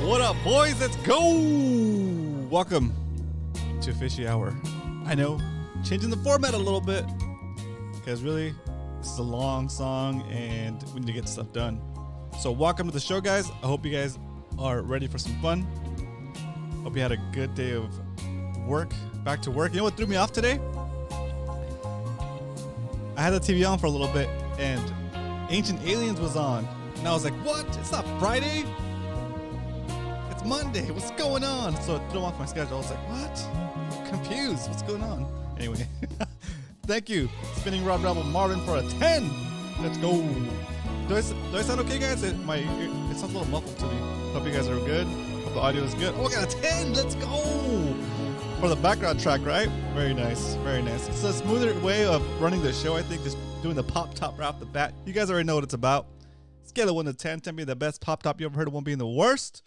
What up, boys? Let's go! Welcome to Fishy Hour. I know, changing the format a little bit because really, this is a long song and we need to get stuff done. So welcome to the show, guys. I hope you guys are ready for some fun. Hope you had a good day of work, back to work. You know what threw me off today? I had the TV on for a little bit and Ancient Aliens was on. And I was like, what? It's not Friday? It's Monday. What's going on? So it threw off my schedule. I was like, what? I'm confused. What's going on? Anyway, thank you, Spinning Rod Rebel Marvin, for a 10. Let's go. Do I sound okay, guys? It sounds a little muffled to me. Hope you guys are good. Hope the audio is good. Oh, I got a 10. Let's go. For the background track, right? Very nice. Very nice. It's a smoother way of running the show, I think, just doing the pop top right off the bat. You guys already know what it's about. Scale of 1 to 10. 10 being the best, pop top you ever heard of, 1 being the worst.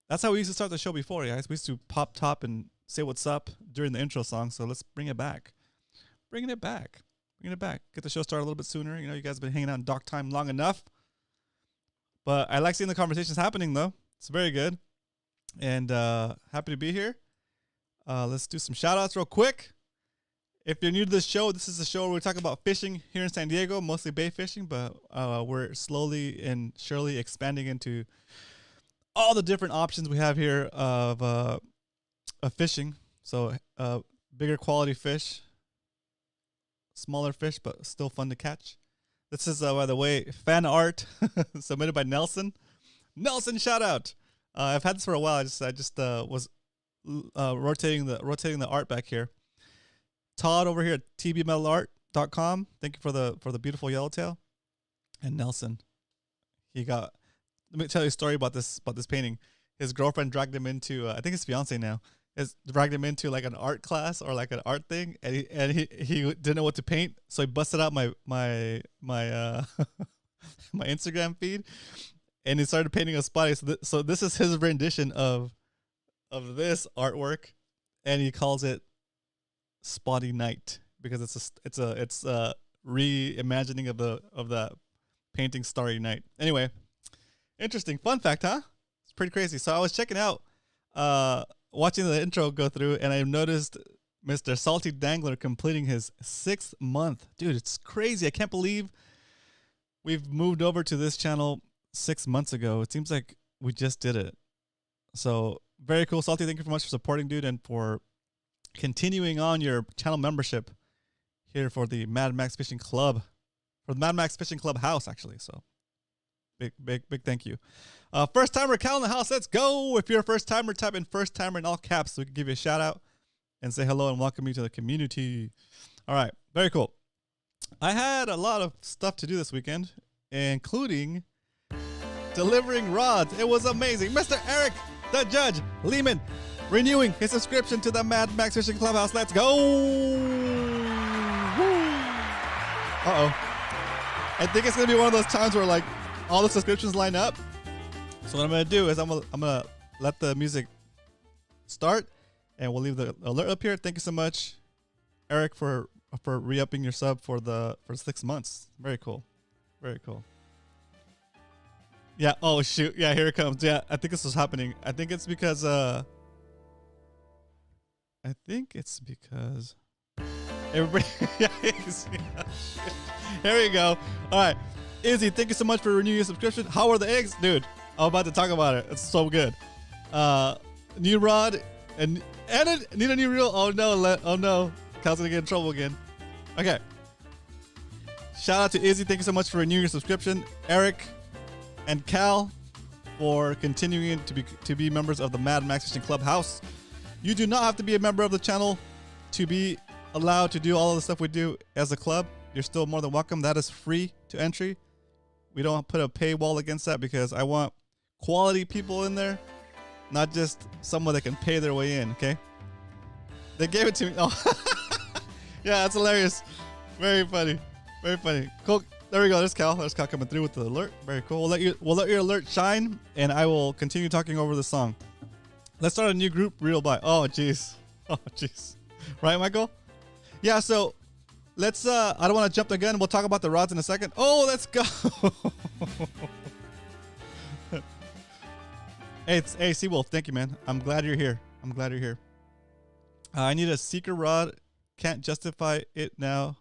That's how we used to start the show before, guys. We used to pop top and say what's up during the intro song. So let's bring it back. Bringing it back. Bringing it back. Get the show started a little bit sooner. You know, you guys have been hanging out in dock time long enough. But I like seeing the conversations happening, though. It's very good. And happy to be here. Let's do some shout outs real quick. If you're new to this show, this is the show where we talk about fishing here in San Diego, mostly bay fishing, but we're slowly and surely expanding into all the different options we have here of fishing. So bigger quality fish, smaller fish, but still fun to catch. This is, by the way, fan art submitted by Nelson. Nelson, shout out. I've had this for a while. I just was rotating the art back here. Todd over here at tbmetalart.com. Thank you for the beautiful yellowtail. And Nelson, let me tell you a story about this painting. His girlfriend dragged him into I think his fiance now dragged him into like an art class or like an art thing, and he didn't know what to paint, so he busted out my my Instagram feed, and he started painting a spotty. So this is his rendition of this artwork, and he calls it Spotty Night because it's a reimagining of the painting Starry Night. Anyway, interesting fun fact, huh? It's pretty crazy. So I was checking out, watching the intro go through, and I noticed Mr. Salty Dangler completing his 6th month. Dude, it's crazy. I can't believe we've moved over to this channel 6 months ago. It seems like we just did it. So very cool. Salty, thank you so much for supporting, dude, and for continuing on your channel membership here for the Mad Max Fishing Club, for the Mad Max Fishing Club house, actually. So big thank you. First timer Cal in the house. Let's go. If you're a first timer, type in first timer in all caps so we can give you a shout out and say hello and welcome you to the community. All right. Very cool. I had a lot of stuff to do this weekend, including delivering rods. It was amazing. Mr. Eric, the Judge Lehman, renewing his subscription to the Mad Max Fishing Clubhouse. Let's go. Uh-oh. I think it's going to be one of those times where like all the subscriptions line up. So what I'm going to do is I'm going to let the music start and we'll leave the alert up here. Thank you so much, Eric, for re-upping your sub for 6 months. Very cool. Very cool. Yeah. Oh, shoot. Yeah, here it comes. Yeah, I think this was happening. I think it's because everybody. Yeah, here we go. All right, Izzy, thank you so much for renewing your subscription. How are the eggs, dude? I'm about to talk about it. It's so good. New rod and need a new reel. Oh no! Oh no! Cal's gonna get in trouble again. Okay. Shout out to Izzy. Thank you so much for renewing your subscription. Eric and Cal for continuing to be members of the Mad Max Fishing Clubhouse. You do not have to be a member of the channel to be allowed to do all of the stuff we do as a club. You're still more than welcome. That is free to entry. We don't put a paywall against that because I want quality people in there, not just someone that can pay their way in, okay? They gave it to me. Oh, yeah, that's hilarious. Very funny. Very funny. Cool. There we go. There's Cal. There's Cal coming through with the alert. Very cool. We'll let your alert shine, and I will continue talking over the song. Let's start a new group reel by. Oh, jeez. Oh, jeez. Right, Michael? Yeah, so let's, I don't want to jump the gun. We'll talk about the rods in a second. Oh, let's go. Hey, Seawolf, thank you, man. I'm glad you're here. I'm glad you're here. I need a seeker rod. Can't justify it now.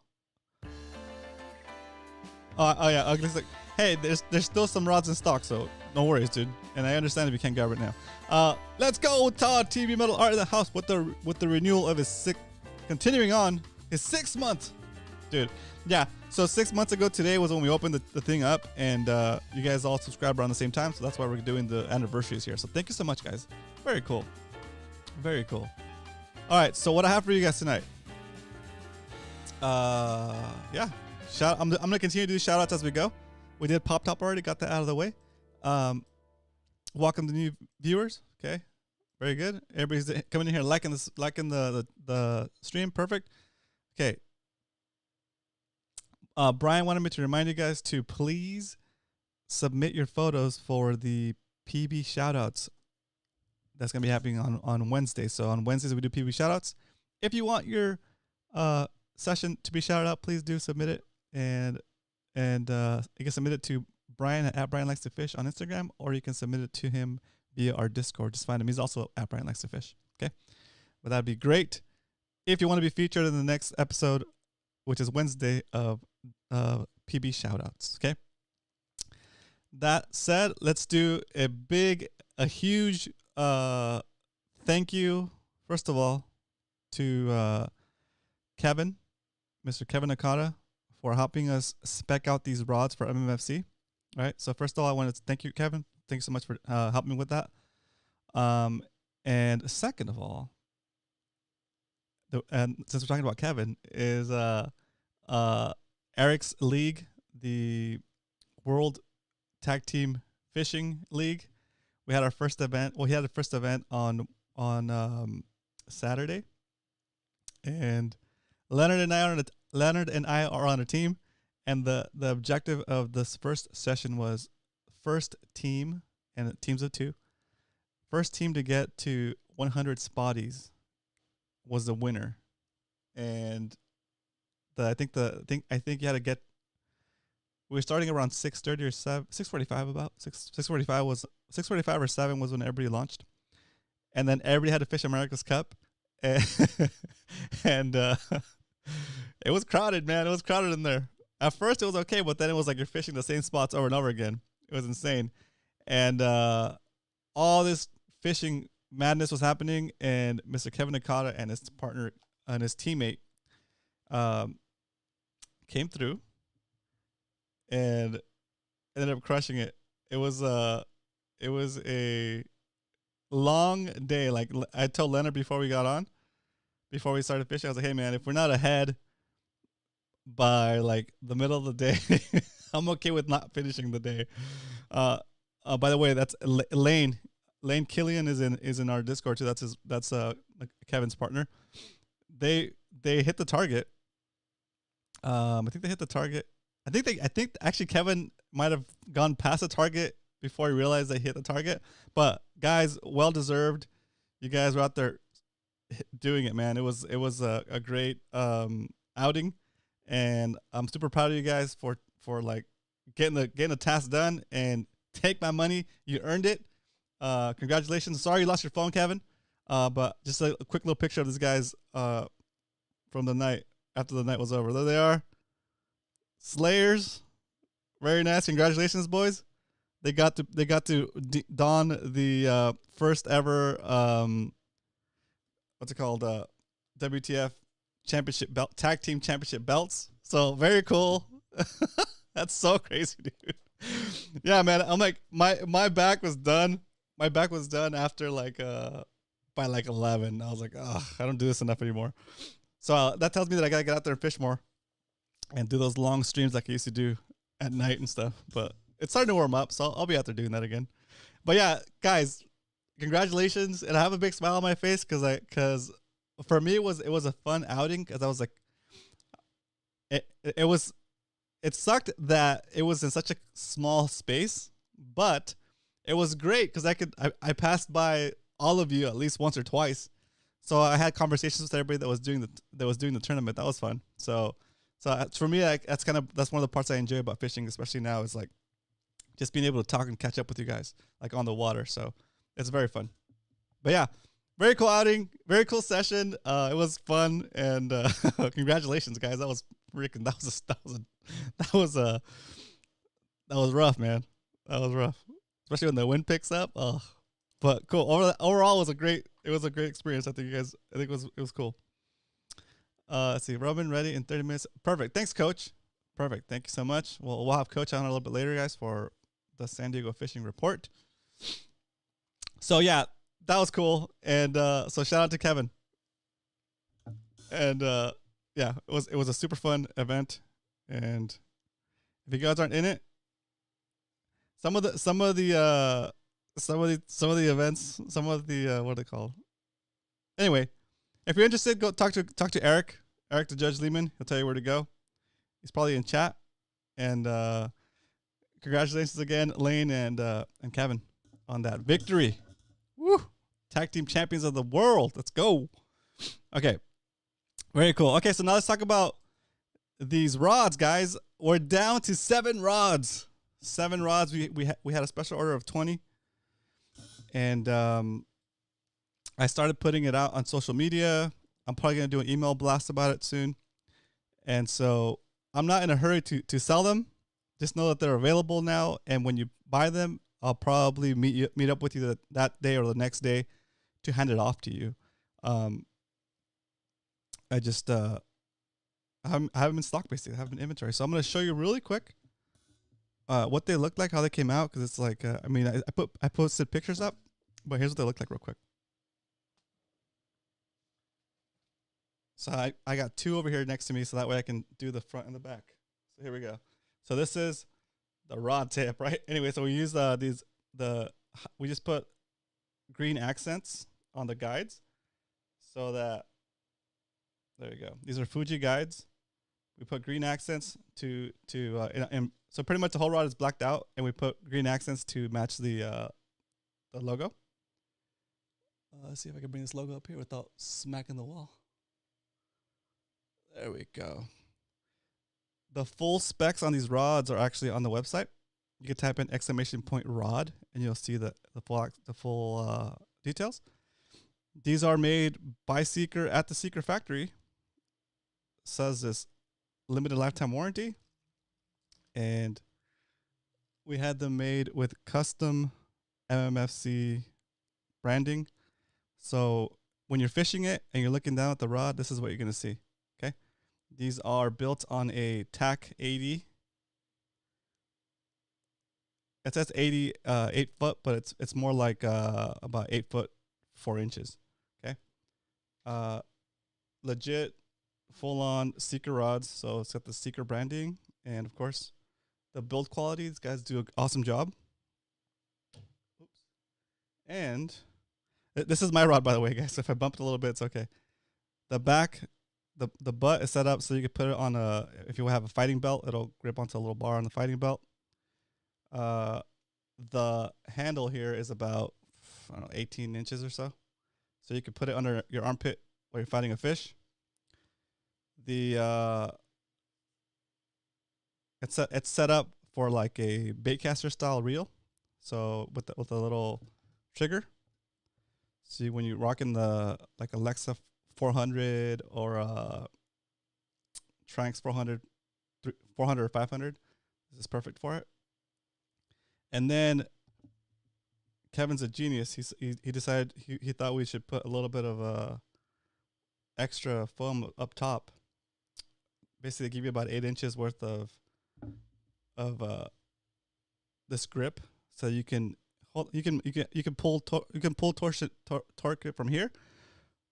Oh yeah, Ugly's like, hey, there's still some rods in stock, so no worries, dude. And I understand if you can't grab it now. Let's go, Todd. TV Metal Art in the house with the renewal of his continuing on his 6 month, dude. Yeah, so 6 months ago today was when we opened the thing up, and you guys all subscribed around the same time, so that's why we're doing the anniversaries here. So thank you so much, guys. Very cool. Very cool. All right, so what I have for you guys tonight. Yeah. I'm gonna continue to do shout outs as we go. We did Pop Top already, got that out of the way. Welcome to new viewers. Okay, very good. Everybody's coming in here liking the stream. Perfect. Okay. Brian wanted me to remind you guys to please submit your photos for the PB shout outs. That's gonna be happening on Wednesday. So on Wednesdays we do PB shout outs. If you want your session to be shouted out, please do submit it. And you can submit it to Brian at Brian Likes to Fish on Instagram, or you can submit it to him via our Discord. Just find him. He's also at Brian Likes to Fish. Okay, but that'd be great. If you want to be featured in the next episode, which is Wednesday of PB shoutouts. Okay. That said, let's do a huge thank you first of all to Kevin, Mr. Kevin Nakata, for helping us spec out these rods for MMFC. All right. So first of all, I wanted to thank you, Kevin. Thanks so much for helping me with that. And second of all, and since we're talking about Kevin, is Eric's league, the World Tag Team Fishing League. We had our first event. Well, he had the first event on Saturday, and Leonard and I are on a team, and the objective of this first session was first team, and teams of 2. First team to get to 100 spotties was the winner, and I think you had to get. We were starting around 6:30 or 6:45 about 6:45 or 7 was when everybody launched, and then everybody had to fish America's Cup, and it was crowded, man. It was crowded in there. At first it was okay, but then it was like you're fishing the same spots over and over again. It was insane, and all this fishing madness was happening, and Mr. Kevin Nakata and his partner and his teammate came through and ended up crushing it. It was a long day. Like I told Leonard before we started fishing, I was like, hey man, if we're not ahead by like the middle of the day, I'm okay with not finishing the day. By the way, that's Lane Killian is in our Discord too. That's Kevin's partner. They hit the target. I think they hit the target. I think actually Kevin might have gone past the target before he realized they hit the target. But guys, well deserved. You guys were out there doing it, man. It was a great outing, and I'm super proud of you guys for like getting the task done and take my money. You earned it. Congratulations. Sorry you lost your phone, Kevin. But just a quick little picture of these guys from the night after the night was over. There they are. Slayers. Very nice. Congratulations, boys. They got to don the first ever what's it called? WTF championship belt, tag team championship belts. So very cool. That's so crazy, dude. Yeah, man. I'm like my back was done. My back was done after like by like 11. I was like, oh, I don't do this enough anymore. So that tells me that I gotta get out there and fish more and do those long streams like I used to do at night and stuff. But it's starting to warm up, so I'll be out there doing that again. But yeah, guys, congratulations, and I have a big smile on my face because for me it was a fun outing, because I was like, it sucked that it was in such a small space, but it was great because I passed by all of you at least once or twice, so I had conversations with everybody that was doing the tournament. That was fun. So for me, that's one of the parts I enjoy about fishing, especially now, is like just being able to talk and catch up with you guys like on the water. So It's very fun. But yeah, very cool outing, very cool session. It was fun, and congratulations, guys. That was freaking. That was rough, man. That was rough, especially when the wind picks up. Oh, but cool. Overall, it was a great experience. I think it was cool. Let's see, Robin ready in 30 minutes. Perfect. Thanks, Coach. Perfect. Thank you so much. We'll have Coach on a little bit later, guys, for the San Diego fishing report. So yeah, that was cool. And so shout out to Kevin. And yeah, it was a super fun event. And if you guys aren't in it, some of the events, what are they called? Anyway, if you're interested, go talk to Eric the Judge Lehman. He'll tell you where to go. He's probably in chat. And congratulations again, Lane and Kevin, on that victory. Woo! Tag team champions of the world. Let's go. Okay. Very cool. Okay, so now let's talk about these rods, guys. We're down to 7 rods. 7 rods. We had a special order of 20. And I started putting it out on social media. I'm probably going to do an email blast about it soon. And so I'm not in a hurry to sell them. Just know that they're available now. And when you buy them, I'll probably meet up with you that day or the next day to hand it off to you. I just I haven't been stock, basically. I haven't been inventory. So I'm going to show you really quick what they look like, how they came out. Because it's like, I mean, I posted pictures up, but here's what they look like real quick. So I got 2 over here next to me, so that way I can do the front and the back. So here we go. So this is the rod tip, right? Anyway, so we use we just put green accents on the guides, so that, there you go. These are Fuji guides. We put green accents so pretty much the whole rod is blacked out, and we put green accents to match the logo. Let's see if I can bring this logo up here without smacking the wall. There we go. The full specs on these rods are actually on the website. You can type in !rod and you'll see the full details. These are made by Seeker at the Seeker factory. Says this limited lifetime warranty. And we had them made with custom MMFC branding. So when you're fishing it and you're looking down at the rod, this is what you're going to see. Okay. These are built on a TAC 80. It says 8 foot, but it's more like about 8 foot 4 inches. Okay. Legit, full on Seeker rods. So it's got the Seeker branding, and of course, the build quality. These guys do an awesome job. Oops. And this is my rod, by the way, guys. So if I bump it a little bit, it's okay. The back. The butt is set up so you can put it on if you have a fighting belt, it'll grip onto a little bar on the fighting belt. The handle here is about, I don't know, 18 inches or so. So you can put it under your armpit while you're fighting a fish. It's set up for like a baitcaster style reel. So with a little trigger. See, when you're rocking like Alexa 400 or Tranx 400 or 500, this is perfect for it. And then Kevin's a genius. He decided he thought we should put a little bit of extra foam up top, basically give you about 8 inches worth of this grip, so you can pull torque it from here.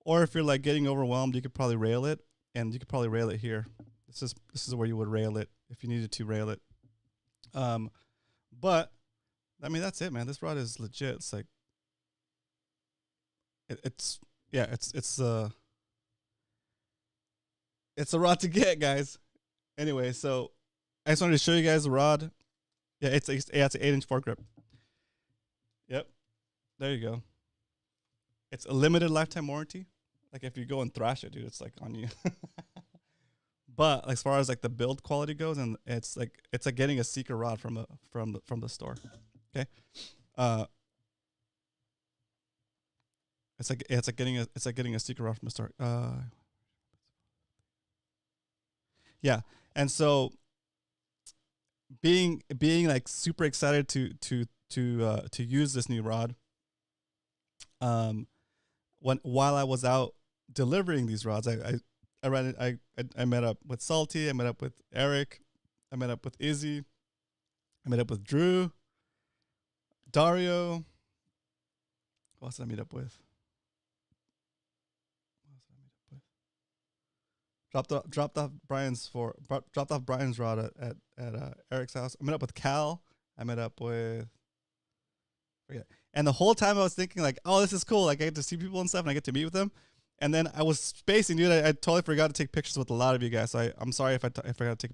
Or if you're like getting overwhelmed, you could probably rail it, and you could probably rail it here. This is where you would rail it if you needed to rail it. But I mean, that's it, man. This rod is legit. It's like it's a rod to get, guys. Anyway, so I just wanted to show you guys the rod. Yeah, it's an 8-inch foregrip. Yep, there you go. It's a limited lifetime warranty. Like if you go and thrash it, dude, it's like on you. But as far as like the build quality goes, and it's like getting a Seeker rod from the store. Okay. it's like getting a secret rod from the start. Yeah, and so being like super excited to use this new rod. While I was out delivering these rods, I met up with Salty, I met up with Eric, I met up with Izzy, I met up with Drew, Dario. Who else did I meet up with? Dropped off Brian's rod at Eric's house. I met up with Cal. I met up with and the whole time I was thinking like, oh, this is cool. Like I get to see people and stuff, and I get to meet with them. And then I was spacing, dude. I totally forgot to take pictures with a lot of you guys. So I'm sorry if I forgot to take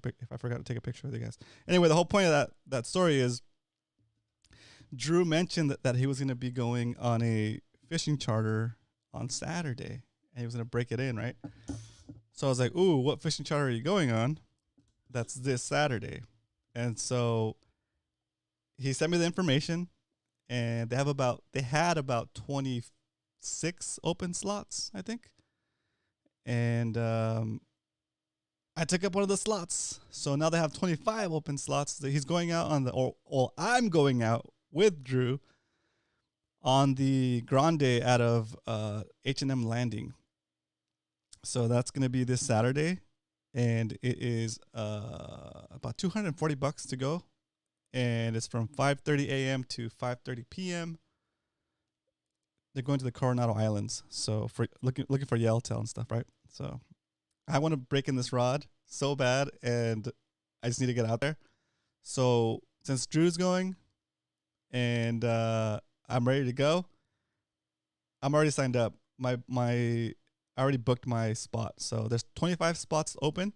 a picture with you guys. Anyway, the whole point of that story is Drew mentioned that he was going to be going on a fishing charter on Saturday, and he was going to break it in, right? So I was like, ooh, what fishing charter are you going on? That's this Saturday. And so he sent me the information, and they had about 26 open slots, I think. And I took up one of the slots. So now they have 25 open slots that he's going out on or I'm going out with Drew on the Grande out of H&M Landing. So that's going to be this Saturday, and it is about $240 to go, and it's from 5:30 a.m. to 5:30 p.m. They're going to the Coronado Islands, so for looking for Yellowtail and stuff, right? So I want to break in this rod so bad, and I just need to get out there. So since Drew's going, and I'm ready to go, I'm already signed up. I already booked my spot. So there's 25 spots open.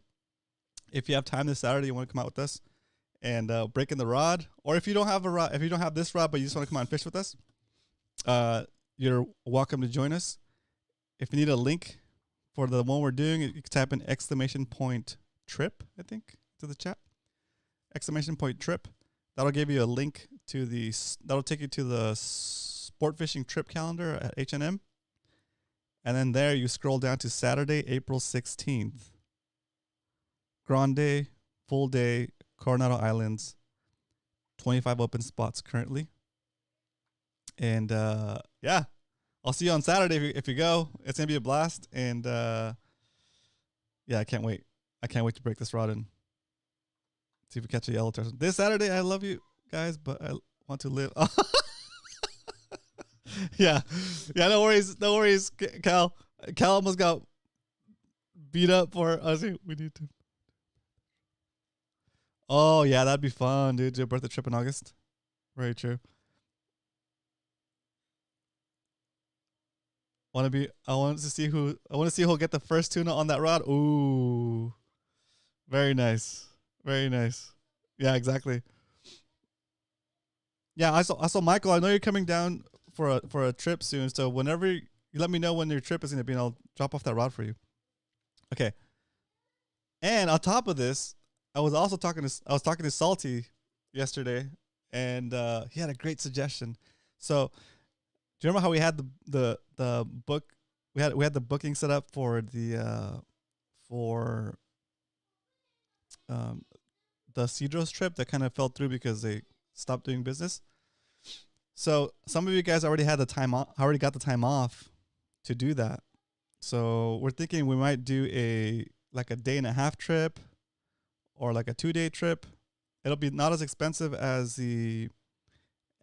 If you have time this Saturday, you want to come out with us and break in the rod, or if you don't have a rod, if you don't have this rod, but you just want to come out and fish with us, you're welcome to join us. If you need a link for the one we're doing, you can type in !trip, I think, to the chat. !trip. That'll give you a link to that'll take you to the sport fishing trip calendar at H&M. And then there you scroll down to Saturday, April 16th. Grande, full day, Coronado Islands, 25 open spots currently. And yeah, I'll see you on Saturday if you go. It's going to be a blast. And yeah, I can't wait. I can't wait to break this rod in. See if we catch a yellowtail. This Saturday, I love you guys, but I want to live. Yeah, no worries, Cal. Cal almost got beat up for us. We need to. Oh yeah, that'd be fun, dude. Do a birthday trip in August. Very true. I want to see who'll get the first tuna on that rod. Ooh, very nice. Yeah, exactly. Yeah, I saw Michael. I know you're coming down for a trip soon. So whenever you let me know when your trip is going to be, and I'll drop off that rod for you. Okay. And on top of this, I was talking to Salty yesterday, and he had a great suggestion. So do you remember how we had the book? We had the booking set up for the Cedros trip that kind of fell through because they stopped doing business. So some of you guys already got the time off to do that. So we're thinking we might do a day and a half trip, or like a 2-day trip. It'll be not as expensive as the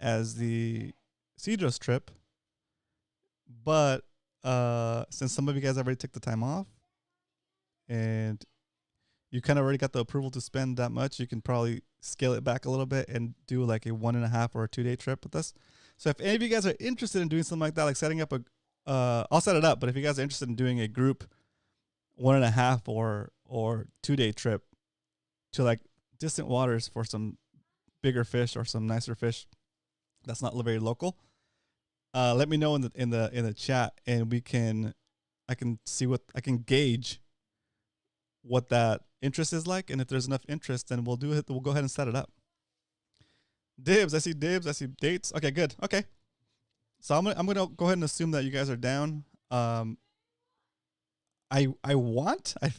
Cedros trip, but since some of you guys already took the time off and you kind of already got the approval to spend that much, you can probably scale it back a little bit and do like a 1.5 or a 2-day trip with us. So if any of you guys are interested in doing something like that, like setting up I'll set it up, but if you guys are interested in doing a group 1.5 or 2-day trip to like distant waters for some bigger fish or some nicer fish that's not very local, let me know in the chat, and I can gauge what that interest is like, and if there's enough interest, then we'll do it. We'll go ahead and set it up. Dibs, I see dibs. I see dates. Okay, good. Okay. So I'm gonna go ahead and assume that you guys are down. I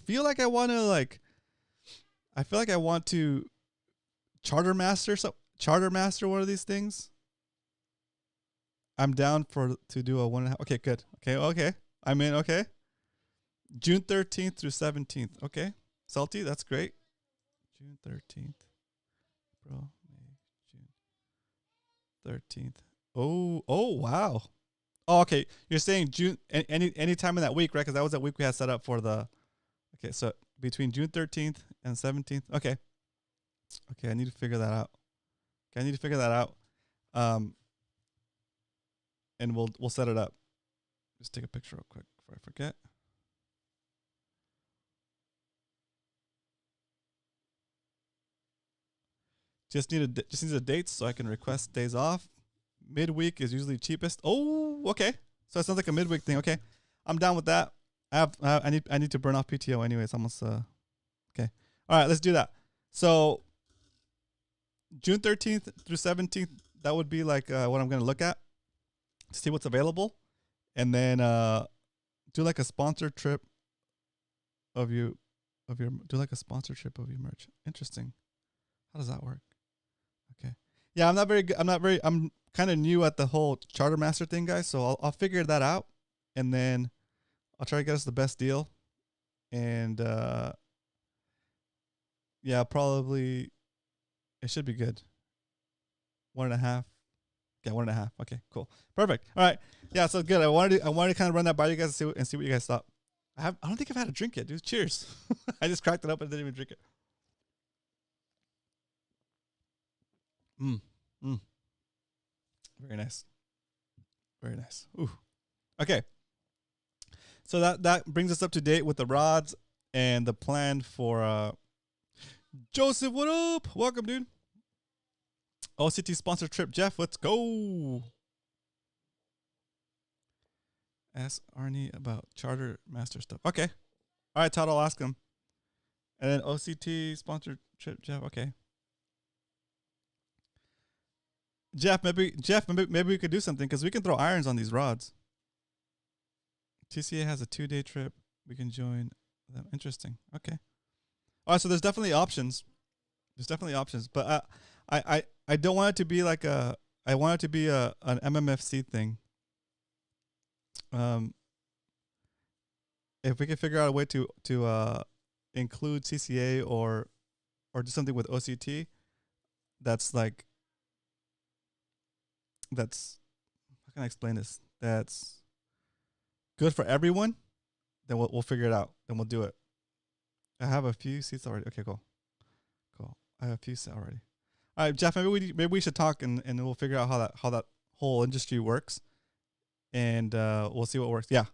feel like I want to charter master one of these things. I'm down to do a 1.5. Okay, good. Okay. I'm in. Okay. June 13th through 17th. Okay. Salty, that's great. June 13th. April, May, June 13th. Oh, wow. Oh, okay. You're saying June any time in that week, right? Because that was that week we had set up for the. Okay, so between June 13th and 17th. Okay. I need to figure that out. And we'll set it up. Just take a picture real quick before I forget. Just needs a date so I can request days off. Midweek is usually cheapest. Oh, okay. So it sounds like a midweek thing. Okay, I'm down with that. I need to burn off PTO anyways. Almost okay. All right, let's do that. So June 13th through 17th, that would be like what I'm gonna look at to see what's available, and then do like a sponsored trip of your merch. Interesting. How does that work? Okay. Yeah, I'm not very good. I'm kind of new at the whole charter master thing, guys. So I'll figure that out, and then I'll try to get us the best deal. And yeah, probably it should be good. 1.5. Yeah, 1.5. Okay, cool, perfect. All right, yeah, so good. I wanted to kind of run that by you guys and see what you guys thought. I don't think I've had a drink yet, dude. Cheers. I just cracked it up and didn't even drink it. Very nice. Very nice. Ooh. Okay. So that brings us up to date with the rods and the plan for Joseph. What up? Welcome, dude. OCT sponsored trip. Jeff, let's go. Ask Arnie about charter master stuff. Okay. All right, Todd, I'll ask him. And then OCT sponsored trip, Jeff. Okay. Jeff, maybe we could do something because we can throw irons on these rods. TCA has a 2-day trip. We can join them. Interesting. Okay. All right, so there's definitely options. But I don't want it to be like I want it to be an MMFC thing. If we can figure out a way to include CCA or do something with OCT, that's how can I explain this? That's good for everyone. Then we'll figure it out. Then we'll do it. I have a few seats already. Okay, cool. I have a few seats already. All right, Jeff. Maybe we should talk and we'll figure out how that whole industry works, and we'll see what works. Yeah.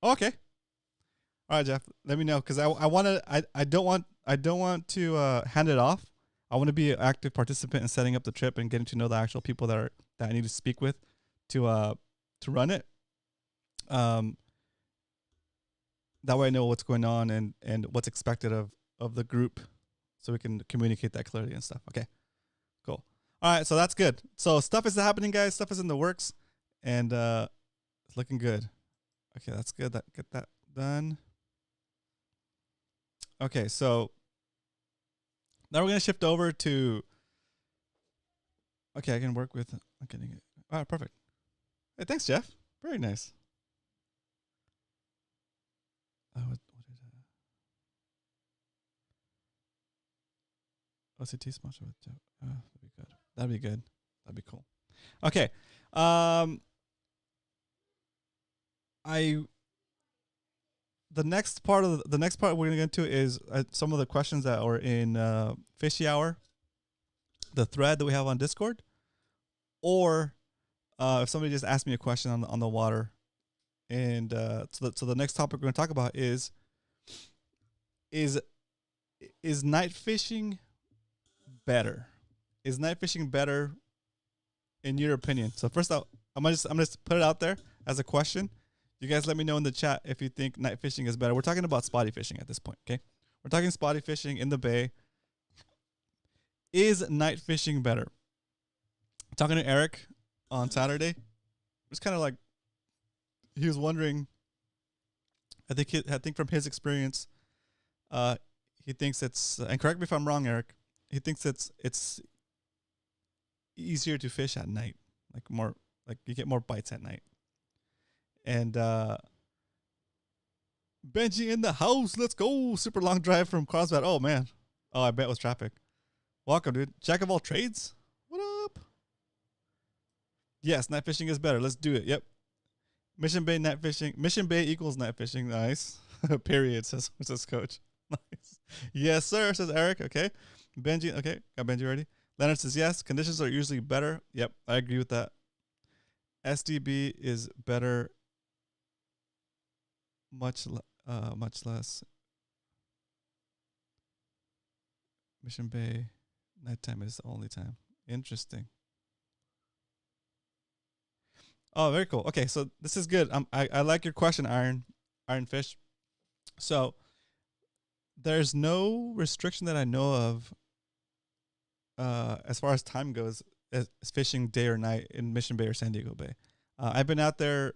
Okay. All right, Jeff. Let me know because I don't want to hand it off. I want to be an active participant in setting up the trip and getting to know the actual people that I need to speak with to run it. That way I know what's going on and what's expected of the group, so we can communicate that clearly and stuff. Okay, cool. All right, so that's good. So stuff is happening, guys. Stuff is in the works, and it's looking good. Okay, that's good. Get that done. Okay, so now we're going to shift over to, okay, I can work with, I'm getting it. All right, perfect. Hey, thanks, Jeff. Very nice. What is that? OCT sponsor with Jeff. That'd be good. That'd be cool. Okay. The next part we're going to get into is some of the questions that are in Fishy Hour, the thread that we have on Discord, or if somebody just asked me a question on the water, and so the next topic we're going to talk about is night fishing better? Is night fishing better in your opinion? So first out, I'm gonna put it out there as a question. You guys let me know in the chat if you think night fishing is better. We're talking about spotty fishing at this point, okay? We're talking spotty fishing in the bay. Is night fishing better? I'm talking to Eric. on Saturday. It was kind of like he was wondering. I think from his experience, he thinks it's, and correct me if I'm wrong, Eric. He thinks it's easier to fish at night, like you get more bites at night. And Benji in the house, let's go! Super long drive from Carlsbad. Oh man, oh I bet it was traffic. Welcome, dude. Jack of all trades. What up? Yes, night fishing is better. Let's do it. Yep. Mission Bay night fishing. Mission Bay equals night fishing. Nice. Period, says coach. Nice. Yes, sir, says Eric. Okay. Benji, okay. Got Benji ready. Leonard says yes. Conditions are usually better. Yep, I agree with that. SDB is better. Much less. Mission Bay nighttime is the only time. Interesting. Oh, very cool. Okay, so this is good. I like your question, Iron Fish. So there's no restriction that I know of as far as time goes as fishing day or night in Mission Bay or San Diego Bay. I've been out there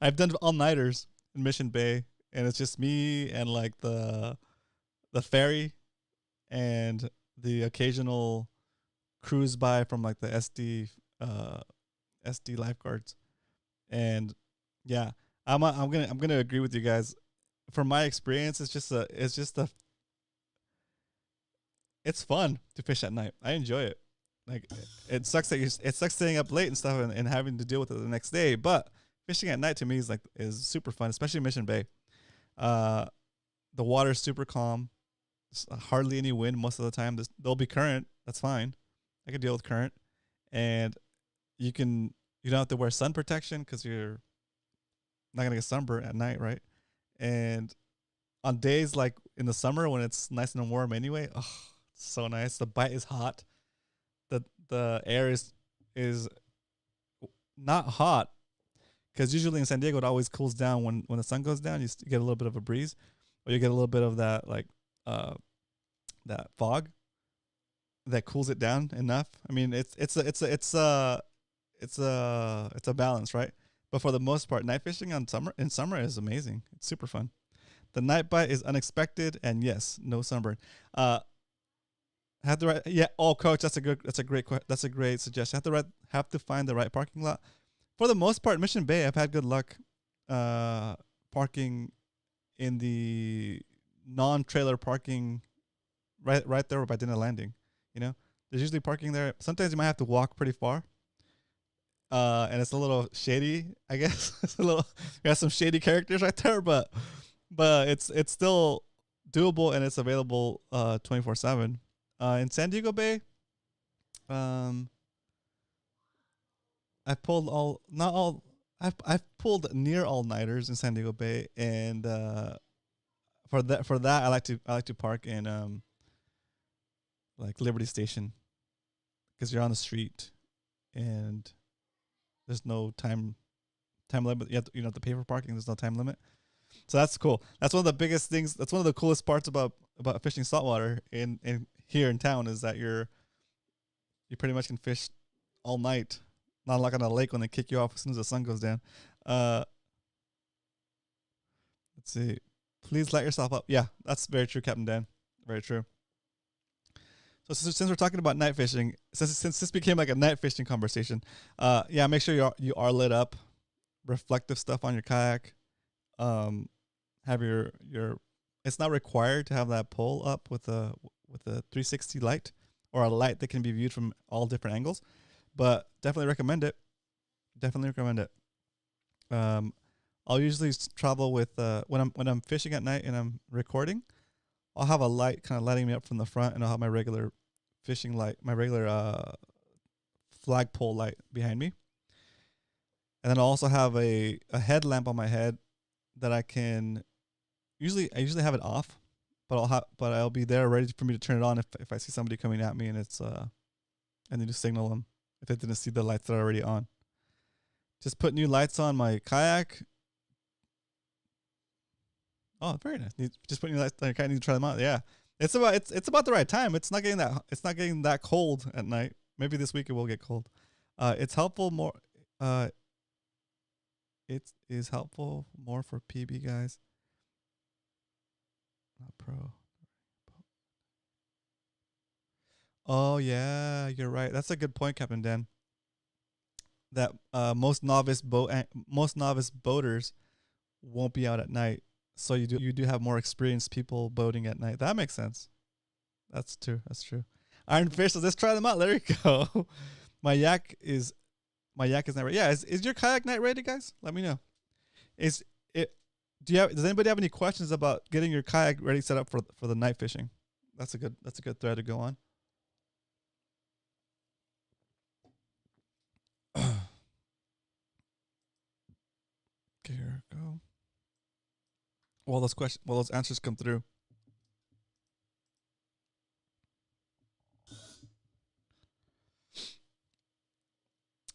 I've done all-nighters in Mission Bay, and it's just me and like the ferry and the occasional cruise by from like the SD lifeguards. And yeah, I'm gonna agree with you guys. From my experience, it's fun to fish at night. I enjoy it. Like it sucks staying up late and stuff and having to deal with it the next day. But fishing at night to me is super fun, especially Mission Bay. The water is super calm. There's hardly any wind most of the time. There'll be current. That's fine. I can deal with current. And you don't have to wear sun protection because you're not gonna get sunburned at night, right? And on days like in the summer when it's nice and warm anyway, oh, it's so nice. The bite is hot. The air is not hot because usually in San Diego it always cools down when the sun goes down. You get a little bit of a breeze, or you get a little bit of that like that fog that cools it down enough. I mean, it's a balance, right? But for the most part, night fishing in summer is amazing. It's super fun. The night bite is unexpected, and yes, no sunburn. Oh, coach, that's a great suggestion. Have to find the right parking lot. For the most part, Mission Bay, I've had good luck parking in the non-trailer parking right there by Dinner Landing. You know, there's usually parking there. Sometimes you might have to walk pretty far. And it's a little shady, I guess. We got some shady characters right there, but it's still doable and it's available 24/7. In San Diego Bay, I've pulled I've pulled near all-nighters in San Diego Bay, and for that I like to park in like Liberty Station because you're on the street and there's no time limit. You don't have to pay for parking. There's no time limit. So that's cool. That's one of the biggest things. That's one of the coolest parts about fishing saltwater in here in town is that you pretty much can fish all night. Not like on a lake when they kick you off as soon as the sun goes down. Let's see. Please light yourself up. Yeah, that's very true, Captain Dan. Very true. So since we're talking about night fishing, since this became like a night fishing conversation, yeah, make sure you are lit up, reflective stuff on your kayak. Have your it's not required to have that pole up with a 360 light or a light that can be viewed from all different angles, but definitely recommend it. I'll usually travel with when I'm fishing at night and I'm recording, I'll have a light kind of lighting me up from the front, and I'll have my regular fishing light, my regular flagpole light behind me. And then I'll also have a headlamp on my head that I usually have it off, but I'll be there ready for me to turn it on if I see somebody coming at me and it's and then just signal them if they didn't see the lights that are already on. Just put new lights on my kayak. Oh, very nice. Just put new lights on your kayak. Need to try them out. Yeah, it's about the right time. It's not getting that cold at night. Maybe this week it will get cold. It's helpful more. It is helpful more for PB guys, not pro. Oh yeah, you're right. That's a good point, Captain Dan. That most novice boaters won't be out at night, so you do have more experienced people boating at night. That makes sense. That's true. That's true. Iron Fish. So let's try them out. There you go. my yak is night ready. Yeah, is your kayak night ready, guys? Let me know. Is it? Does anybody have any questions about getting your kayak ready set up for the night fishing? That's a good thread to go on. Okay, here we go. While those answers come through.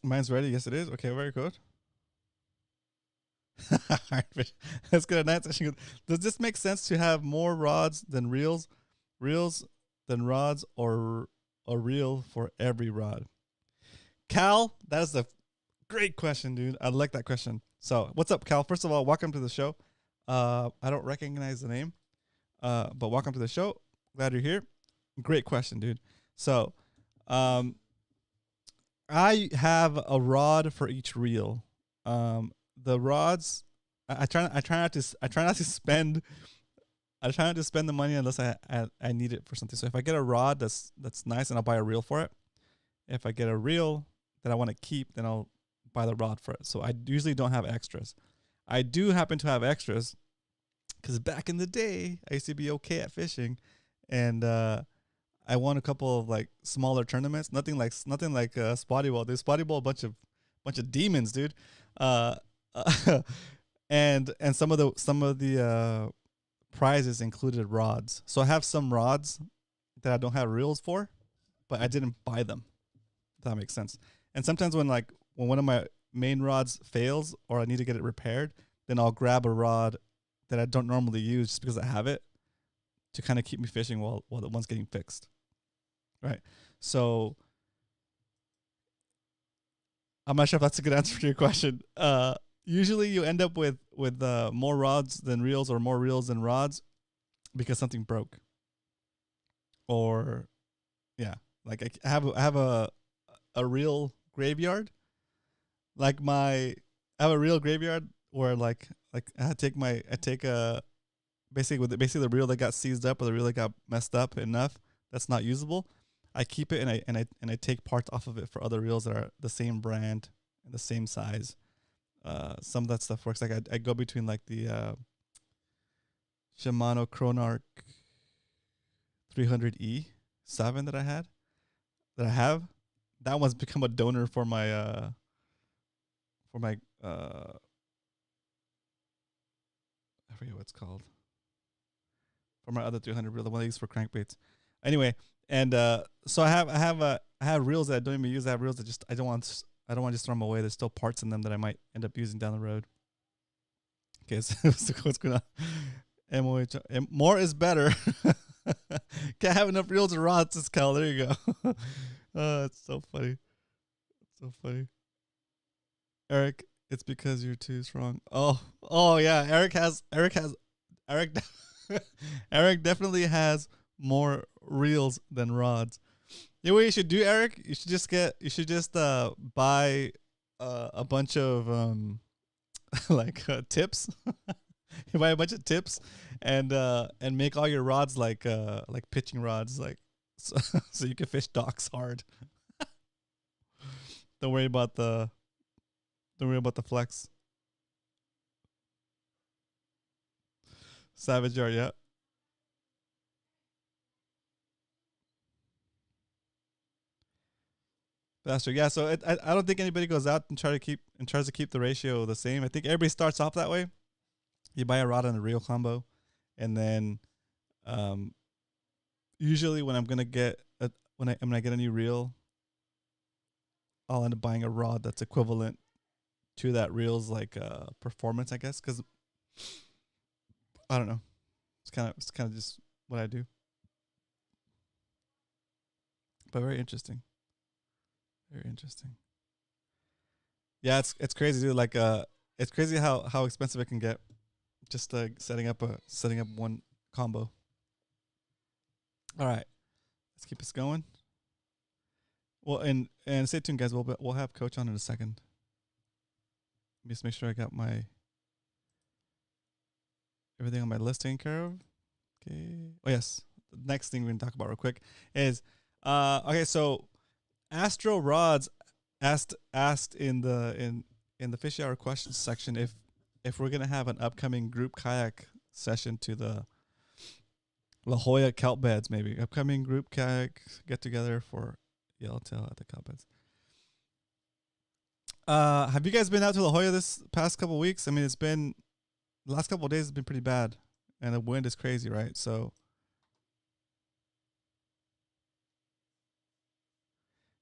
Mine's ready. Yes, it is. Okay, very good. Let's get a night session. Does this make sense to have more rods than reels? Reels than rods, or a reel for every rod? Cal, that is a great question, dude. I like that question. So, what's up, Cal? First of all, welcome to the show. I don't recognize the name, but welcome to the show. Glad you're here. Great question, dude. So, I have a rod for each reel. The rods, I try not to spend the money unless I need it for something. So if I get a rod that's nice, and I'll buy a reel for it. If I get a reel that I want to keep, then I'll buy the rod for it. So I usually don't have extras. I do happen to have extras because back in the day I used to be okay at fishing, and I won a couple of like smaller tournaments. Nothing like Spotty Ball. There's Spotty Ball, a bunch of demons, dude. And some of the prizes included rods. So I have some rods that I don't have reels for, but I didn't buy them. If that makes sense. And sometimes when one of my main rods fails or I need to get it repaired, then I'll grab a rod that I don't normally use just because I have it to kind of keep me fishing while the one's getting fixed. Right. So I'm not sure if that's a good answer to your question. Usually you end up with more rods than reels, or more reels than rods, because something broke. Or yeah, like I have a reel graveyard. I have a reel graveyard where like I take basically the reel that got seized up, or the reel that got messed up enough that's not usable. I keep it, and I take parts off of it for other reels that are the same brand and the same size. Some of that stuff works. Like I go between like the Shimano Chronarch 300E 7 that I have. That one's become a donor for my I forget what it's called. For my other 300 reel, the one I use for crankbaits. Anyway, and so I have reels that I don't even use. I have reels that just I don't want to just throw them away. There's still parts in them that I might end up using down the road. Okay, so what's going on? MOH, more is better. Can't have enough reels and rods, this Cal. There you go. It's so funny. It's so funny. Eric, it's because you're too strong. Oh yeah. Eric Eric definitely has more reels than rods. You know what you should do, Eric? You should just buy a bunch of tips. You buy a bunch of tips and make all your rods like pitching rods, so you can fish docks hard. Don't worry about the flex. Savage yard, yeah. Faster, yeah. So I don't think anybody goes out and tries to keep the ratio the same. I think everybody starts off that way. You buy a rod and a reel combo, and then usually when I'm gonna get when I get a new reel, I'll end up buying a rod that's equivalent to that reel's performance, I guess, because I don't know. It's kind of just what I do. But very interesting. Very interesting. Yeah, it's crazy, dude. Like it's crazy how expensive it can get. Just setting up one combo. All right, let's keep this going. Well, and stay tuned, guys. We'll have Coach on in a second. Let me just make sure I got my everything on my list taken care of. Okay. Oh yes. The next thing we're gonna talk about real quick is okay. So Astro Rods asked in the Fishy Hour questions section if we're gonna have an upcoming group kayak session to the La Jolla kelp beds, maybe upcoming group kayak get together for Yellowtail at the kelp beds. Have you guys been out to La Jolla this past couple weeks? I mean, it's been the last couple of days has been pretty bad, and the wind is crazy, right? So,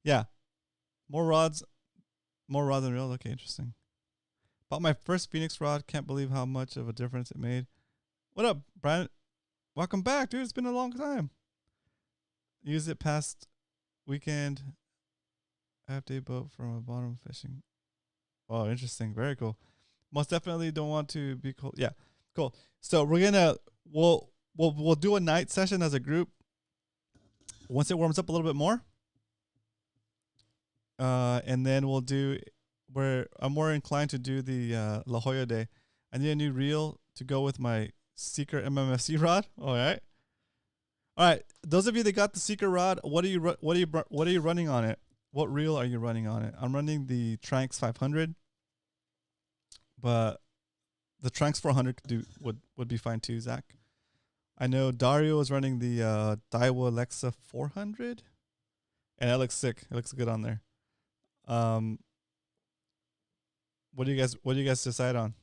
yeah, more rods and reels. Okay, interesting. Bought my first Phoenix rod. Can't believe how much of a difference it made. What up, Brian? Welcome back, dude. It's been a long time. Used it past weekend. Half-day boat from a bottom fishing. Oh, interesting. Very cool. Most definitely don't want to be cold. Yeah, cool. So we'll do a night session as a group once it warms up a little bit more. And then we'll do where I'm more inclined to do the La Jolla day. I need a new reel to go with my Seeker MMFC rod. All right. Those of you that got the Seeker rod, what are you running on it? What reel are you running on it? I'm running the Tranx 500, but the Tranx 400 would be fine too, Zach. I know Dario is running the Daiwa Alexa 400, and that looks sick. It looks good on there. What do you guys decide on?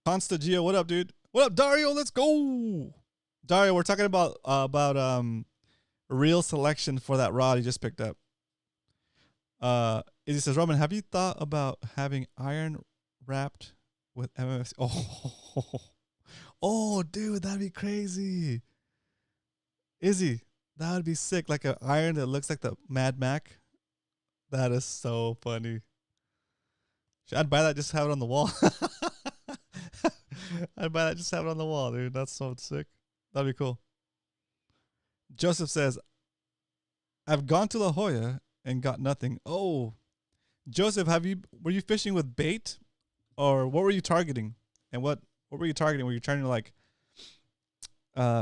Consta Geo, what up, dude? What up, Dario? Let's go, Dario. We're talking about reel selection for that rod you just picked up. Izzy says, Roman, have you thought about having iron wrapped with MMFC? Oh, dude, that'd be crazy. Izzy, that would be sick. Like an iron that looks like the Mad Mac. That is so funny. I'd buy that, just have it on the wall. I'd buy that, just have it on the wall, dude. That's so sick. That'd be cool. Joseph says, I've gone to La Jolla and got nothing. Oh, Joseph, were you fishing with bait, or what were you targeting? And what were you targeting? Were you trying to like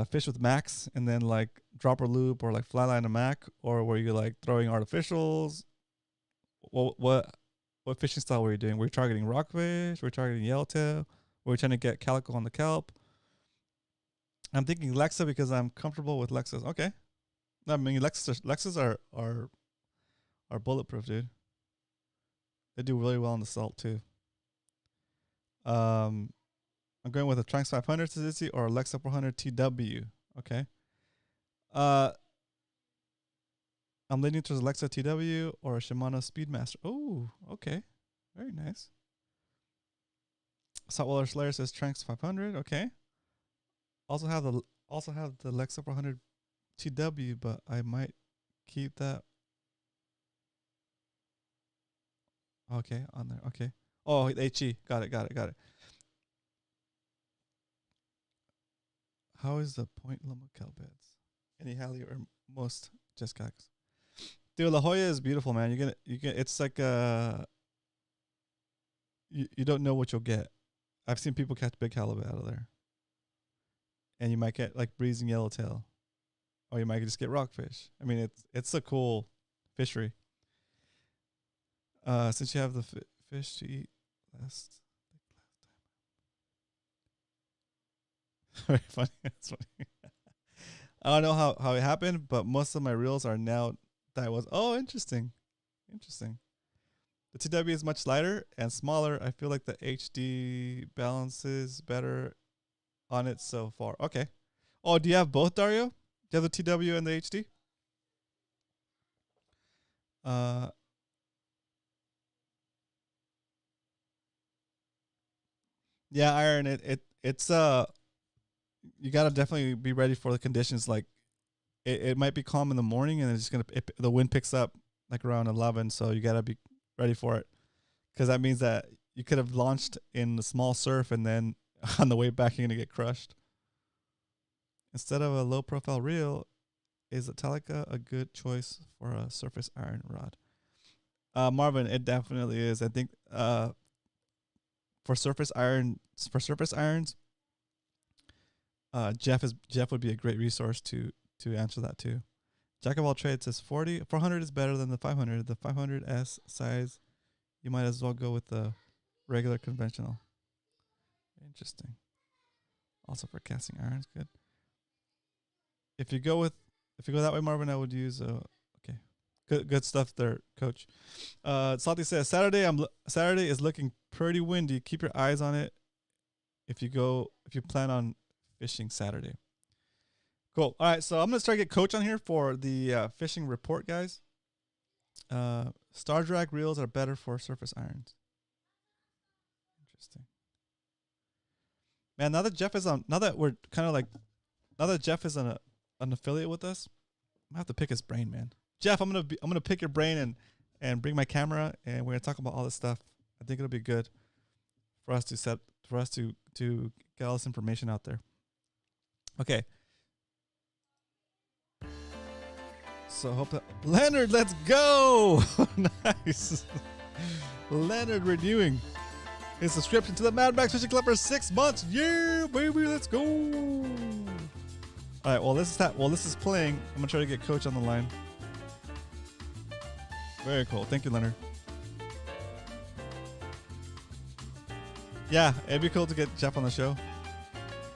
fish with Max and then like dropper loop or like flatline a Mac, or were you like throwing artificials? What fishing style were you doing? Were you targeting rockfish? Were you targeting yellowtail? Were you trying to get calico on the kelp? I'm thinking Lexa because I'm comfortable with Lexas. Okay, I mean Lexas are bulletproof, dude. They do really well on the salt too. I'm going with a Tranx 500 Suzuki or Alexa 400 TW. Okay. I'm leaning towards Alexa TW or a Shimano Speedmaster. Oh, okay. Very nice. Saltwater Slayer says Tranx 500. Okay. Also have the Alexa 400 TW, but I might keep that. Okay, on there. Okay. Oh, HE. Got it. How is the Point Loma kelp beds? Any Halley or most just kayaks? Dude, La Jolla is beautiful, man. You get it's like you don't know what you'll get. I've seen people catch big halibut out of there. And you might get like breezing yellowtail. Or you might just get rockfish. I mean, it's a cool fishery. Since you have the fish to eat last very funny. That's funny. I don't know how it happened, but most of my reels are now that was. Oh, interesting. The TW is much lighter and smaller. I feel like the HD balances better on it so far. Okay. Oh, do you have both, Dario? Do you have the TW and the HD? Yeah, iron. It's you gotta definitely be ready for the conditions. Like it might be calm in the morning, and it's just the wind picks up like around 11, so you gotta be ready for it. because that means that you could have launched in the small surf and then on the way back you're gonna get crushed. Instead of a low profile reel, is Italica a good choice for a surface iron rod? Marvin, it definitely is. I think for surface irons, Jeff would be a great resource to answer that too. Jack of all trades says 400 is better than the 500. The 500S size, you might as well go with the regular conventional. Interesting. Also for casting irons, good. If you go that way, Marvin, I would use okay. Good stuff there, coach. Salty says Saturday is looking pretty windy. Keep your eyes on it if you plan on fishing Saturday. Cool. All right, so I'm gonna start to get coach on here for the fishing report, guys. Star drag reels are better for surface irons. Interesting. Man, now that Jeff is an affiliate with us, I'm gonna have to pick his brain, man. Jeff, I'm gonna pick your brain and bring my camera, and we're gonna talk about all this stuff. I think it'll be good for us to get all this information out there. Okay. So hope that Leonard, let's go. Nice. Leonard renewing his subscription to the Mad Max Fishing Club for 6 months. Yeah, baby, let's go. All right, while this is playing, I'm gonna try to get coach on the line. Very cool. Thank you, Leonard. Yeah, it'd be cool to get Jeff on the show.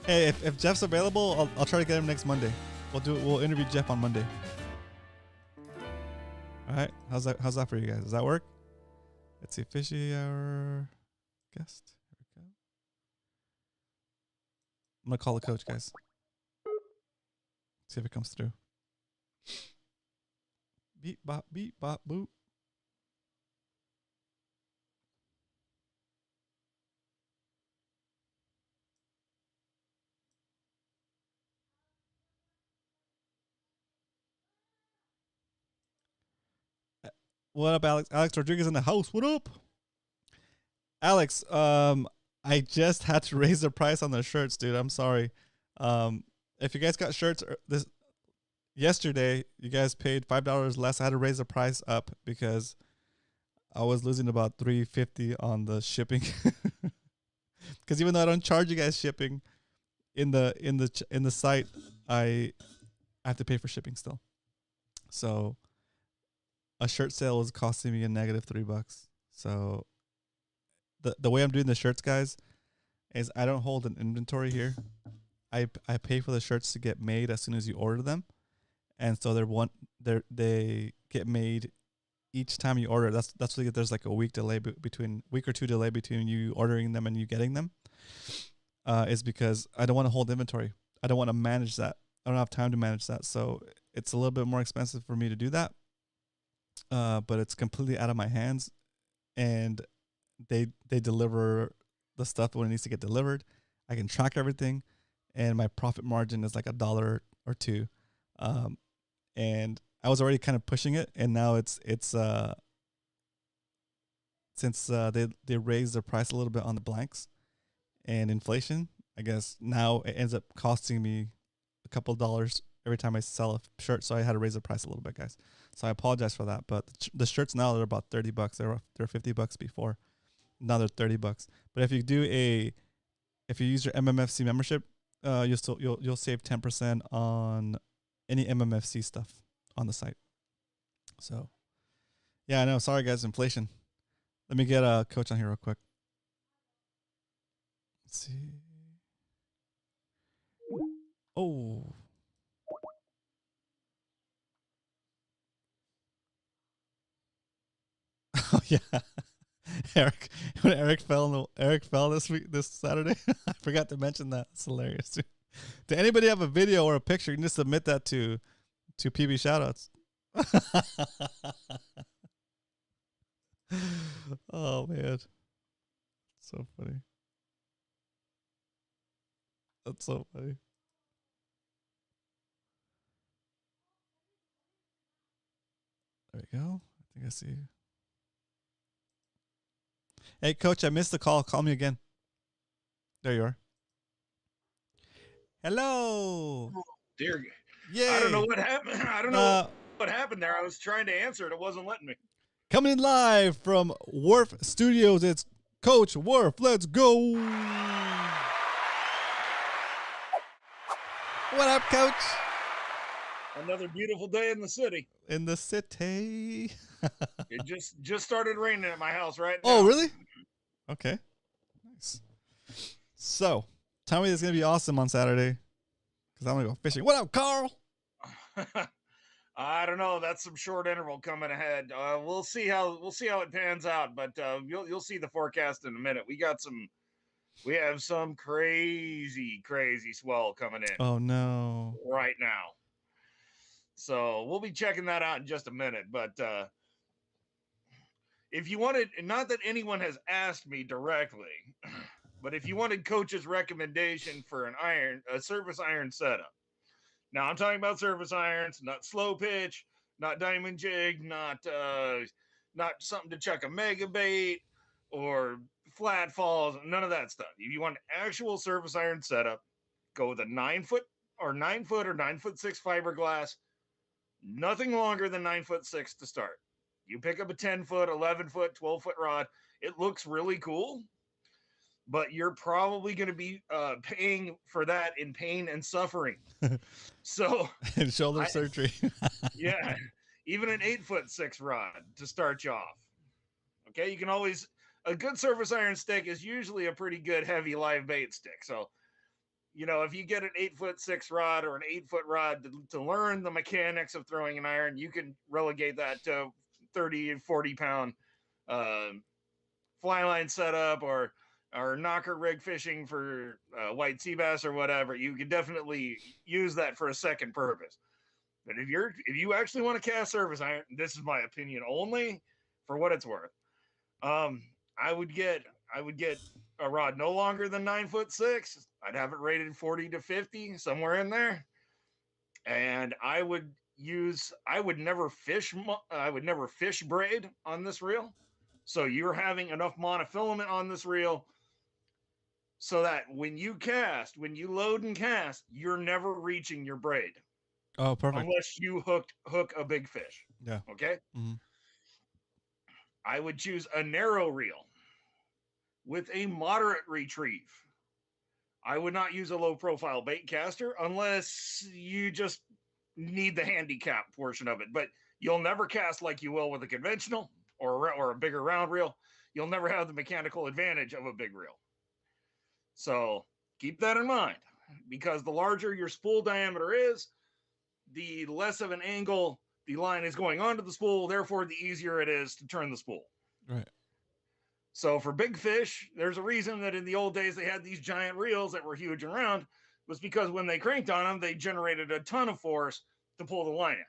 Hey, if Jeff's available, I'll try to get him next Monday. We'll interview Jeff on Monday. All right, how's that for you guys? Does that work? Let's see, Fishy, our guest. Here we go. I'm gonna call the coach, guys. See if it comes through. Beep bop boop. What up, Alex? Alex Rodriguez in the house. What up? Alex, I just had to raise the price on the shirts, dude. I'm sorry. If you guys got shirts yesterday, you guys paid $5 less. I had to raise the price up because I was losing about $3.50 on the shipping. Because even though I don't charge you guys shipping in the site, I have to pay for shipping still. So a shirt sale was costing me a negative $3. So the way I'm doing the shirts, guys, is I don't hold an inventory here. I pay for the shirts to get made as soon as you order them, and so they get made each time you order. That's what there's like a week or two delay between you ordering them and you getting them. Is because I don't want to hold inventory. I don't want to manage that. I don't have time to manage that. So it's a little bit more expensive for me to do that. But it's completely out of my hands, and they deliver the stuff when it needs to get delivered. I can track everything, and my profit margin is like $1 or $2. And I was already kind of pushing it, and now it's since they raised the price a little bit on the blanks and inflation, I guess now it ends up costing me a couple of dollars every time I sell a shirt. So I had to raise the price a little bit, guys. So I apologize for that. But the shirts now, they're about $30. They're $50 before. Now they're $30. But if you use your MMFC membership, you'll save 10% on any MMFC stuff on the site. So yeah, I know. Sorry, guys, inflation. Let me get a coach on here real quick. Let's see. Oh. Oh yeah. Eric fell this Saturday. I forgot to mention that. It's hilarious. Did anybody have a video or a picture? You can just submit that to PB Shoutouts. Oh man. So funny. That's so funny. There we go. I think I see. Hey, Coach, I missed the call. Call me again. There you are. Hello. Dear, Yay. I don't know what happened. I don't know what happened there. I was trying to answer it. It wasn't letting me. Coming in live from Wharf Studios, it's Coach Wharf. Let's go. What up, Coach? Another beautiful day in the city. In the city. It just started raining at my house right now. Oh, really? Okay. Nice. So, tell me it's going to be awesome on Saturday because I'm going to go fishing. What up, Carl? I don't know. That's some short interval coming ahead. We'll see how it pans out, but you'll see the forecast in a minute. We have some crazy swell coming in. Oh no. Right now. So we'll be checking that out in just a minute. But if you wanted, not that anyone has asked me directly, but if you wanted Coach's recommendation for a surface iron setup. Now I'm talking about surface irons, not slow pitch, not diamond jig, not something to chuck a mega bait or flat falls, none of that stuff. If you want an actual surface iron setup, go with a 9 foot or 9 foot 6 fiberglass. Nothing longer than 9'6" to start. You pick up a 10 foot, 11 foot, 12 foot rod. It looks really cool, but you're probably going to be paying for that in pain and suffering. So and shoulder surgery. Yeah, even an 8'6" rod to start you off. Okay, you can always, a good surface iron stick is usually a pretty good heavy live bait stick. So, you know, if you get an 8'6" rod or an 8 foot rod to learn the mechanics of throwing an iron, you can relegate that to 30 and 40 pound fly line setup or knocker rig fishing for white sea bass or whatever. You can definitely use that for a second purpose. But if you actually want to cast surface iron, this is my opinion only for what it's worth. I would get a rod no longer than 9'6". I'd have it rated 40 to 50, somewhere in there. And I would never fish braid on this reel. So you're having enough monofilament on this reel so that when you load and cast, you're never reaching your braid. Oh, perfect. Unless you hook a big fish. Yeah. Okay. Mm-hmm. I would choose a narrow reel with a moderate retrieve. I would not use a low profile bait caster unless you just need the handicap portion of it. But you'll never cast like you will with a conventional or a bigger round reel. You'll never have the mechanical advantage of a big reel. So keep that in mind, because the larger your spool diameter is, the less of an angle the line is going onto the spool, therefore the easier it is to turn the spool. Right. So for big fish, there's a reason that in the old days they had these giant reels that were huge and round, was because when they cranked on them, they generated a ton of force to pull the line in.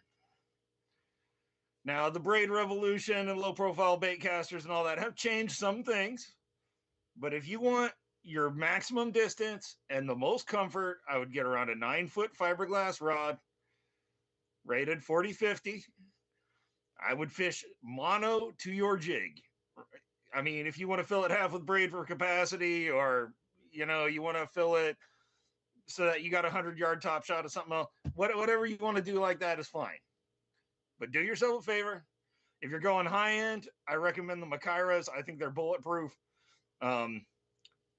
Now, the braid revolution and low profile bait casters and all that have changed some things, but if you want your maximum distance and the most comfort, I would get around a 9 foot fiberglass rod rated 40-50. I would fish mono to your jig. I mean, if you want to fill it half with braid for capacity, or, you know, you want to fill it so that you got a 100-yard top shot of something else, whatever you want to do like that is fine. But do yourself a favor. If you're going high end, I recommend the Makiras. I think they're bulletproof.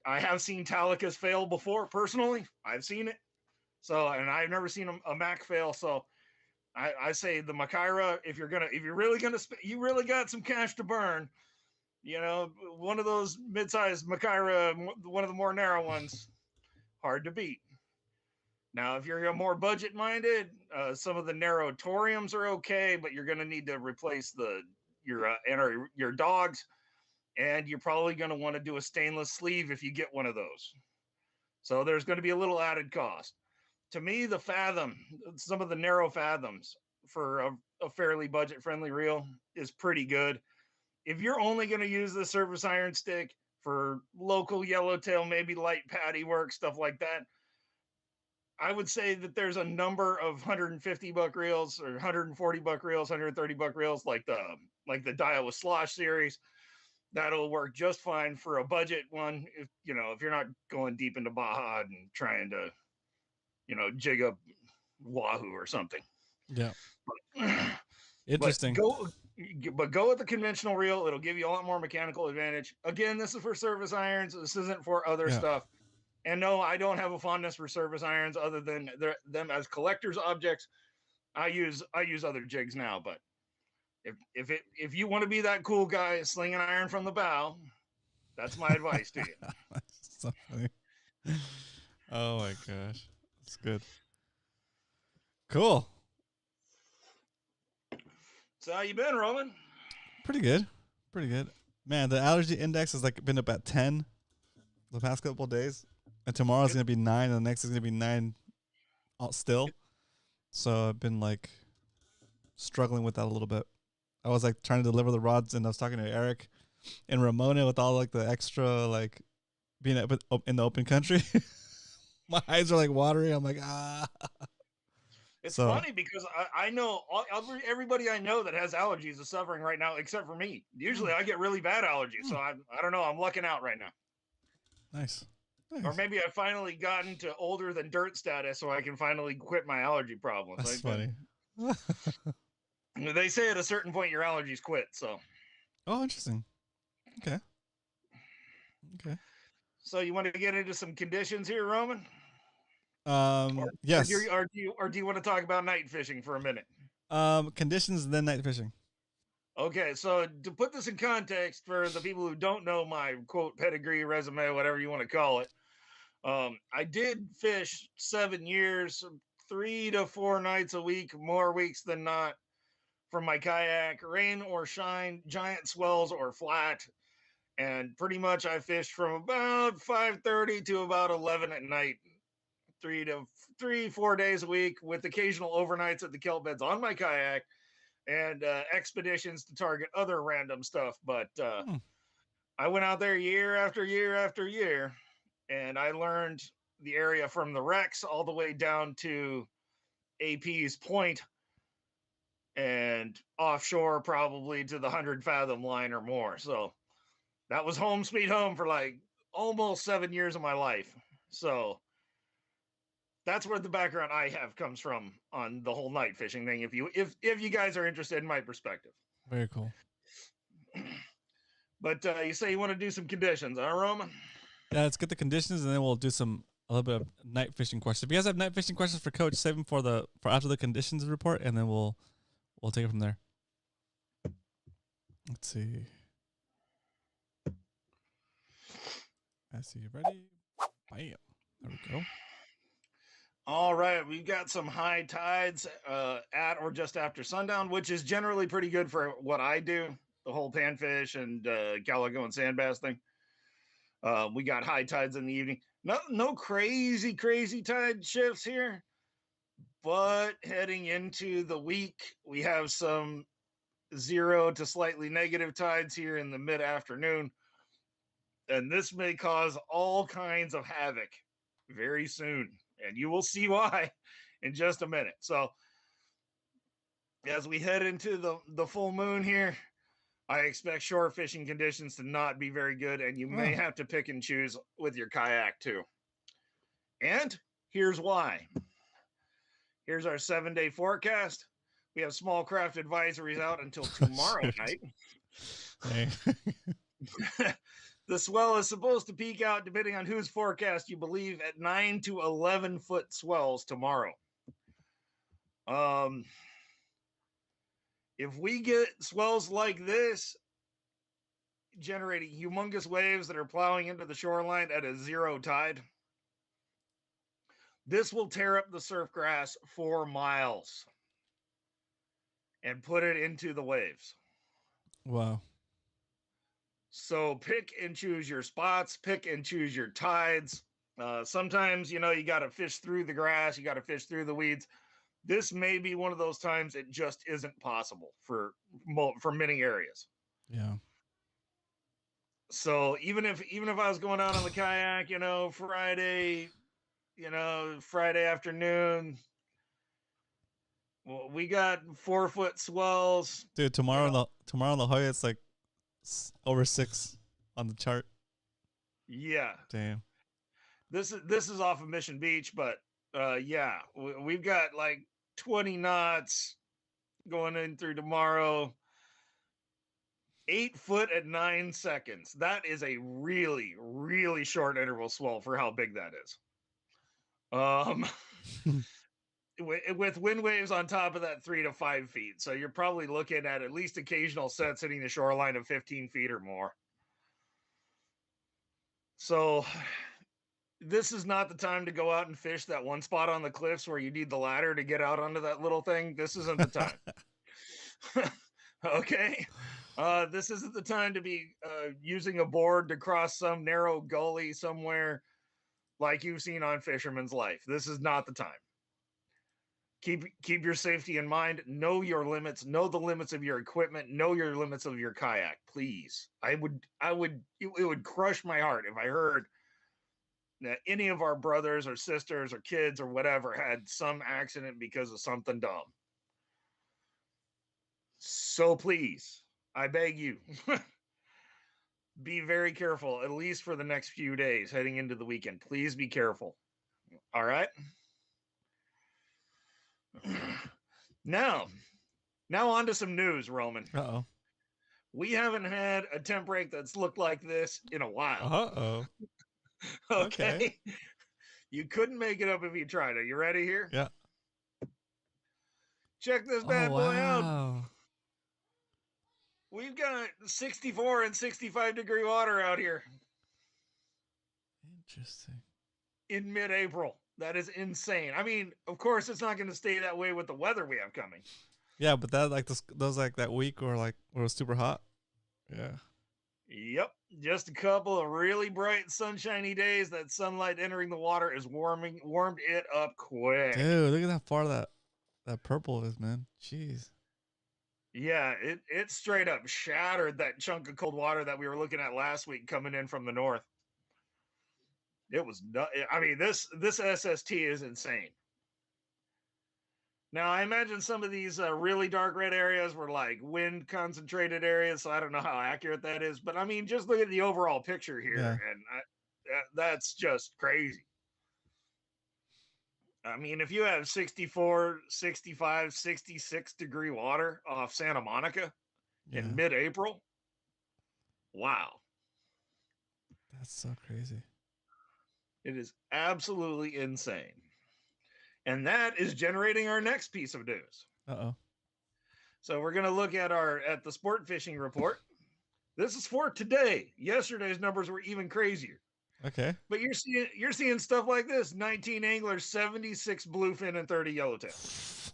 I have seen Talicas fail before personally. I've seen it. So, and I've never seen a Mac fail. So I say the Makira, if you're really gonna you really got some cash to burn, you know, one of those mid-sized Makira, one of the more narrow ones, hard to beat. Now, if you're more budget-minded, some of the narrow toriums are okay, but you're going to need to replace your dogs, and you're probably going to want to do a stainless sleeve if you get one of those. So there's going to be a little added cost. To me, some of the narrow fathoms for a fairly budget-friendly reel is pretty good. If you're only going to use the surface iron stick for local yellowtail, maybe light patty work, stuff like that, I would say that there's a number of $150 reels or $140 reels, $130 reels, like the Daiwa Slosh series. that'll work just fine for a budget one. If you're not going deep into Baja and trying to, jig up Wahoo or something. Yeah. But, Interesting. But go with the conventional reel. It'll give you a lot more mechanical advantage. Again, this is for service irons. This isn't for other stuff. And no, I don't have a fondness for service irons other than them as collector's objects. I use other jigs now, but if you want to be that cool guy slinging iron from the bow, that's my advice to you. That's so funny. Oh my gosh, that's good. Cool. So how you been, Roman? Pretty good. Man, the allergy index has like been up at 10 the past couple of days, and tomorrow's gonna be 9, and the next is gonna be 9 still. So I've been like struggling with that a little bit. I was like trying to deliver the rods, and I was talking to Eric and Ramona with all like the extra like being in the open country. My eyes are like watering. I'm like, ah. It's funny because I know everybody I know that has allergies is suffering right now, except for me. Usually I get really bad allergies, so I don't know. I'm lucking out right now. Nice. Or maybe I finally gotten to older than dirt status, so I can finally quit my allergy problems. That's funny. They say at a certain point your allergies quit. So. Oh, interesting. Okay. So you want to get into some conditions here, Roman? Yes. Or do you want to talk about night fishing for a minute? Conditions and then night fishing. Okay, so to put this in context for the people who don't know my quote pedigree, resume, whatever you want to call it, I did fish 7 years, 3 to 4 nights a week, more weeks than not, from my kayak, rain or shine, giant swells or flat. And pretty much I fished from about 5:30 to about 11 at night, 4 days a week, with occasional overnights at the kelp beds on my kayak and expeditions to target other random stuff. But I went out there year after year after year, and I learned the area from the wrecks all the way down to AP's point and offshore probably to the 100 fathom line or more. So that was home sweet home for like almost 7 years of my life. So that's where the background I have comes from on the whole night fishing thing. If you guys are interested in my perspective. Very cool. But you say you want to do some conditions, huh, Roman? Yeah, let's get the conditions, and then we'll do a little bit of night fishing questions. If you guys have night fishing questions for Coach, save them for after the conditions report, and then we'll take it from there. Let's see. I see you ready. Bam. There we go. All right, we've got some high tides at or just after sundown, which is generally pretty good for what I do, the whole panfish and calico and sand bass thing. We got high tides in the evening. No crazy tide shifts here, but heading into the week, we have some 0 to slightly negative tides here in the mid-afternoon, and this may cause all kinds of havoc very soon. And you will see why in just a minute. So as we head into the full moon here, I expect shore fishing conditions to not be very good, and you may have to pick and choose with your kayak too. And here's why. Here's our 7-day forecast. We have small craft advisories out until tomorrow night. The swell is supposed to peak out, depending on whose forecast you believe, at 9 to 11 foot swells tomorrow. If we get swells like this, generating humongous waves that are plowing into the shoreline at a 0 tide, this will tear up the surf grass 4 miles and put it into the waves. Wow. So pick and choose your spots, pick and choose your tides. Sometimes, you got to fish through the grass, you got to fish through the weeds. This may be one of those times it just isn't possible for many areas. Yeah. So even if I was going out on the kayak, Friday afternoon, well, we got 4 foot swells. Dude, tomorrow in La Jolla, it's like over 6 on the chart. Yeah. Damn. This is off of Mission Beach, but yeah, we've got like 20 knots going in through tomorrow. 8 foot at 9 seconds. That is a really, really short interval swell for how big that is. With wind waves on top of that 3 to 5 feet. So you're probably looking at least occasional sets hitting the shoreline of 15 feet or more. So this is not the time to go out and fish that one spot on the cliffs where you need the ladder to get out onto that little thing. This isn't the time. Okay. This isn't the time to be using a board to cross some narrow gully somewhere like you've seen on Fisherman's Life. This is not the time. Keep your safety in mind. Know your limits. Know the limits of your equipment. Know your limits of your kayak. Please. It would crush my heart if I heard that any of our brothers or sisters or kids or whatever had some accident because of something dumb. So please, I beg you, be very careful, at least for the next few days heading into the weekend. Please be careful. All right. Now on to some news, Roman. Uh-oh. We haven't had a temp break that's looked like this in a while. Uh-oh. Okay. You couldn't make it up if you tried. Are you ready here? Yeah. Check this bad boy out. We've got 64 and 65 degree water out here. Interesting. In mid-April. That is insane. I mean, of course, it's not going to stay that way with the weather we have coming. Yeah, but that like those like that week or like where it was super hot. Yeah. Yep. Just a couple of really bright sunshiny days. That sunlight entering the water is warmed it up quick. Dude, look at how far that purple is, man. Jeez. Yeah, it straight up shattered that chunk of cold water that we were looking at last week coming in from the north. It was I mean, this SST is insane. Now, I imagine some of these really dark red areas were like wind concentrated areas, so I don't know how accurate that is. But I mean, just look at the overall picture here, and that's just crazy. I mean, if you have 64, 65, 66 degree water off Santa Monica in mid-April, wow. That's so crazy. It is absolutely insane. And that is generating our next piece of news. Uh-oh. So we're going to look at the sport fishing report. This is for today. Yesterday's numbers were even crazier. Okay. But you're seeing stuff like this: 19 anglers, 76 bluefin, and 30 yellowtail.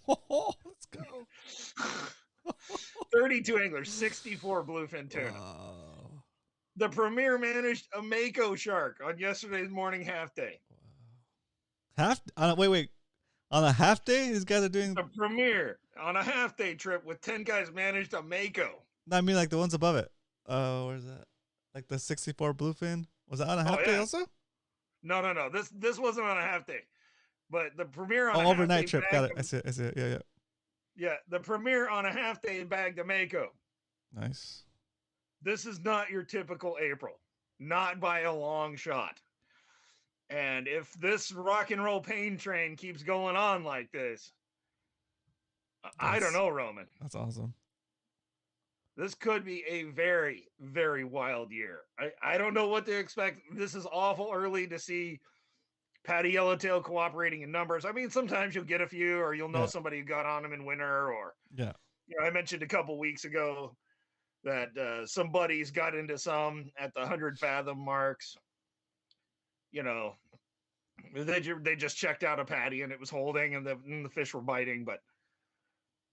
Let's go. 32 anglers, 64 bluefin tuna. Wow. The premier managed a mako shark on yesterday's morning half day. Wow. Wait. On a half day, these guys are doing the premier on a half day trip with 10 guys managed a mako. No, I mean like the ones above it. Where's that? Like the 64 bluefin. Was that on a half day also? No. This wasn't on a half day, but the premier on a overnight trip. Got it. I see it. Yeah. Yeah, the premier on a half day bagged a mako. Nice. This is not your typical April, not by a long shot. And if this rock and roll pain train keeps going on like this, I don't know, Roman. That's awesome. This could be a very, very wild year. I don't know what to expect. This is awful early to see Patty Yellowtail cooperating in numbers. I mean, sometimes you'll get a few, or you'll know somebody who got on them in winter, or I mentioned a couple weeks ago that some buddies got into some at the 100 fathom marks. You know, they just checked out a patty and it was holding, and the fish were biting. But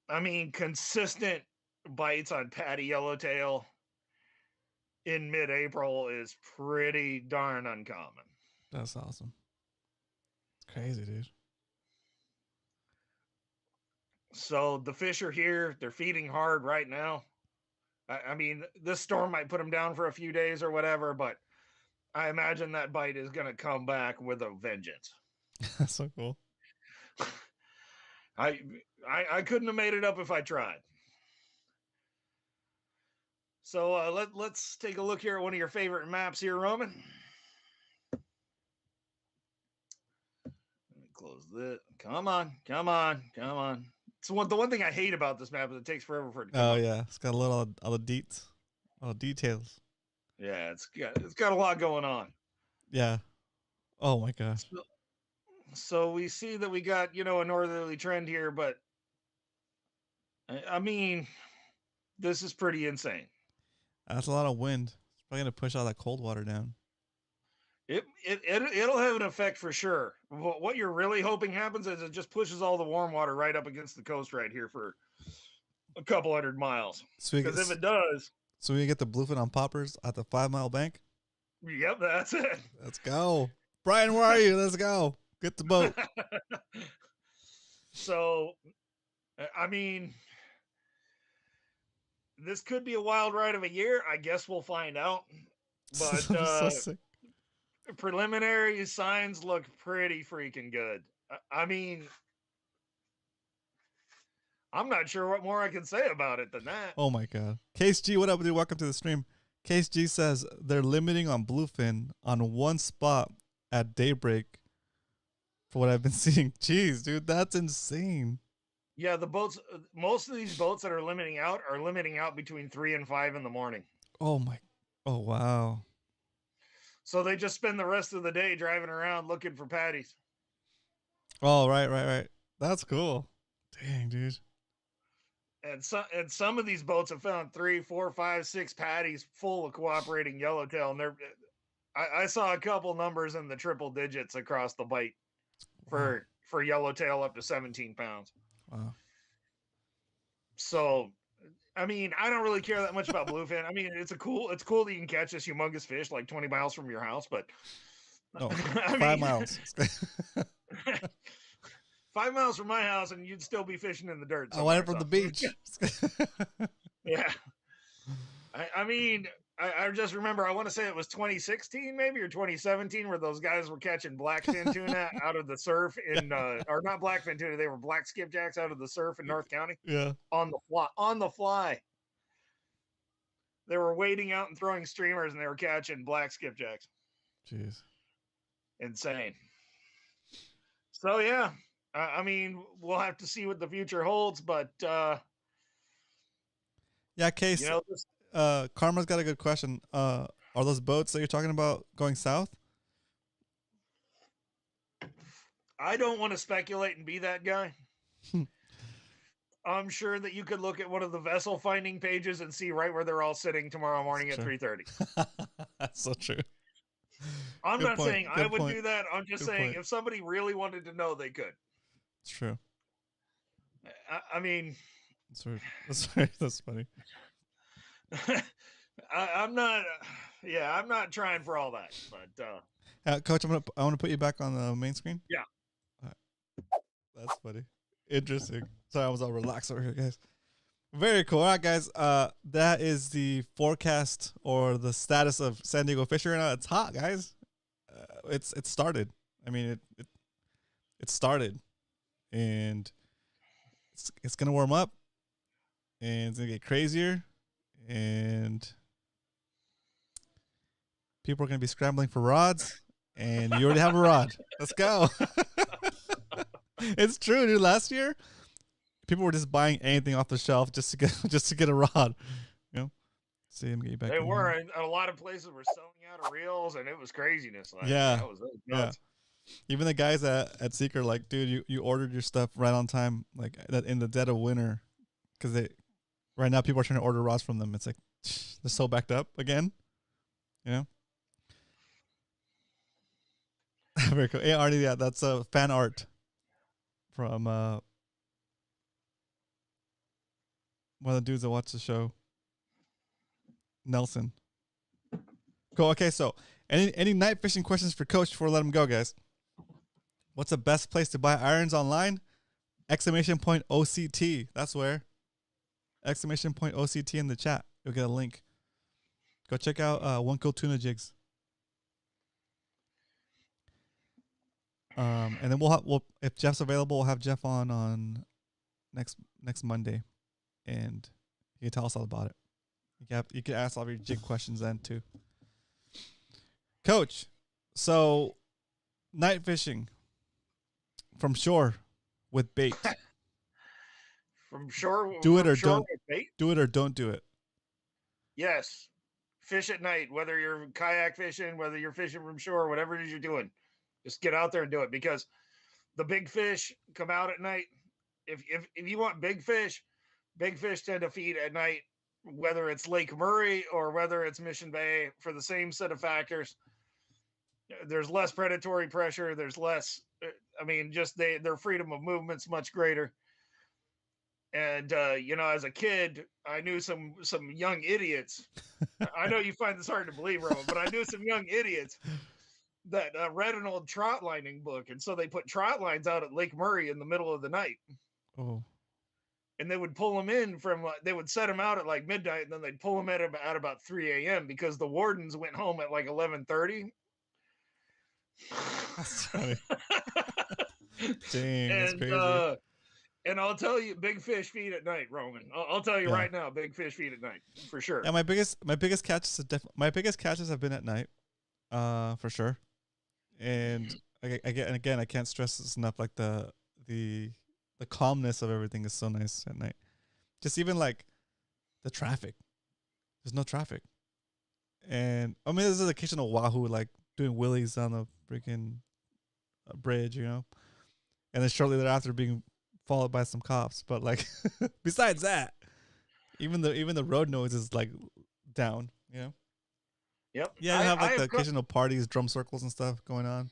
I mean, consistent bites on Patty Yellowtail in mid-April is pretty darn uncommon. That's awesome. It's crazy, dude. So the fish are here. They're feeding hard right now. I mean, this storm might put them down for a few days or whatever, but I imagine that bite is going to come back with a vengeance. That's so cool. I couldn't have made it up if I tried. So let's take a look here at one of your favorite maps here, Roman. Let me close this. Come on. It's the one thing I hate about this map is it takes forever for it to come Oh up. yeah, it's got a little all the deets, all the details. Yeah, it's got a lot going on. Yeah. Oh my gosh. So we see that we got, a northerly trend here, but I mean, this is pretty insane. That's a lot of wind. It's probably gonna push all that cold water down. It'll have an effect for sure. What you're really hoping happens is it just pushes all the warm water right up against the coast right here for a couple 100 miles. Because if it does, so we get the bluefin on poppers at the 5 Mile Bank. Yep, that's it. Let's go, Brian. Where are you? Let's go. Get the boat. So, I mean, this could be a wild ride of a year. I guess we'll find out. But so sick. Preliminary signs look pretty freaking good. I mean, I'm not sure what more I can say about it than that. Oh my god. Case G, what up, dude? Welcome to the stream. Case G says they're limiting on bluefin on one spot at daybreak. For what I've been seeing. Jeez, dude, that's insane. Yeah, the boats, most of these boats that are limiting out between 3 and 5 in the morning. Oh wow. So they just spend the rest of the day driving around looking for patties. Oh, right. That's cool. Dang, dude. And some of these boats have found 3, 4, 5, 6 patties full of cooperating yellowtail, and I saw a couple numbers in the triple digits across the bite for yellowtail up to 17 pounds. Wow. So, I mean, I don't really care that much about bluefin. I mean, it's cool that you can catch this humongous fish like 20 miles from your house, but no, 5 miles. 5 miles from my house, and you'd still be fishing in the dirt. I went from the beach. Yeah. I mean, I just remember, I want to say it was 2016 maybe, or 2017, where those guys were catching blackfin tuna out of the surf in, or not blackfin tuna, they were black skipjacks out of the surf in North County. Yeah. On the fly. They were wading out and throwing streamers, and they were catching black skipjacks. Jeez. Insane. So, yeah. I mean, we'll have to see what the future holds, but yeah, Case. Karma's got a good question. Are those boats that you're talking about going south? I don't want to speculate and be that guy. I'm sure that you could look at one of the vessel finding pages and see right where they're all sitting tomorrow morning at 3:30. That's so true. I'm not saying I would do that. I'm just saying if somebody really wanted to know, they could. It's true. I mean, that's funny. I'm not. I'm not trying for all that. But Coach, I want to put you back on the main screen. Yeah. Right. That's funny. Interesting. Sorry, I was all relaxed over here, guys. Very cool. All right, guys. That is the forecast or the status of San Diego fishing right now. It's hot, guys. It started. I mean, it started, and it's gonna warm up, and it's gonna get crazier, and people are gonna be scrambling for rods, and you already have a rod. Let's go. It's true, dude. Last year, people were just buying anything off the shelf just to get a rod. You know, see him get you back. They were. And a lot of places were selling out of reels, and it was craziness. Like, yeah, that was nuts. Yeah. Even the guys at Seeker, like, dude, you ordered your stuff right on time, like that in the dead of winter, because right now people are trying to order rods from them. It's like they're so backed up again. You know. Very cool. Hey, Artie, yeah, that's fan art from one of the dudes that watch the show, Nelson. Cool. Okay, so any night fishing questions for Coach before we let him go, guys? What's the best place to buy irons online? ! OCT. That's where. ! OCT in the chat. You'll get a link. Go check out One Cool Tuna Jigs. And then we'll if Jeff's available, we'll have Jeff on next Monday, and he can tell us all about it. You can ask all your jig questions then too. Coach, so night fishing from shore with bait. From shore, Do it from or shore don't with bait? do it or don't do it. Yes. Fish at night, whether you're kayak fishing, whether you're fishing from shore, whatever it is you're doing, just get out there and do it, because the big fish come out at night. If you want big fish tend to feed at night, whether it's Lake Murray or whether it's Mission Bay, for the same set of factors. There's less predatory pressure. There's less, I mean, just their freedom of movement's much greater. And you know, as a kid, I knew some young idiots. I know you find this hard to believe, Roman, but I knew some young idiots that read an old trot lining book, and so they put trot lines out at Lake Murray in the middle of the night. Oh. And they would pull them in from, they would set them out at like midnight, and then they'd pull them at about 3 a.m. because the wardens went home at like 11:30. That's funny. Dang, that's crazy. And I'll tell you, big fish feed at night, Roman. I'll tell you right now, big fish feed at night for sure. Yeah, my biggest catches have been at night, for sure. And I can't stress this enough. Like the calmness of everything is so nice at night. Just even like the traffic, there's no traffic, and I mean there's an occasional wahoo like doing willies on the freaking bridge, you know, and then shortly thereafter being followed by some cops. But like, besides that, even the road noise is like down, you know. Yep. Yeah, you have like the occasional parties, drum circles and stuff going on,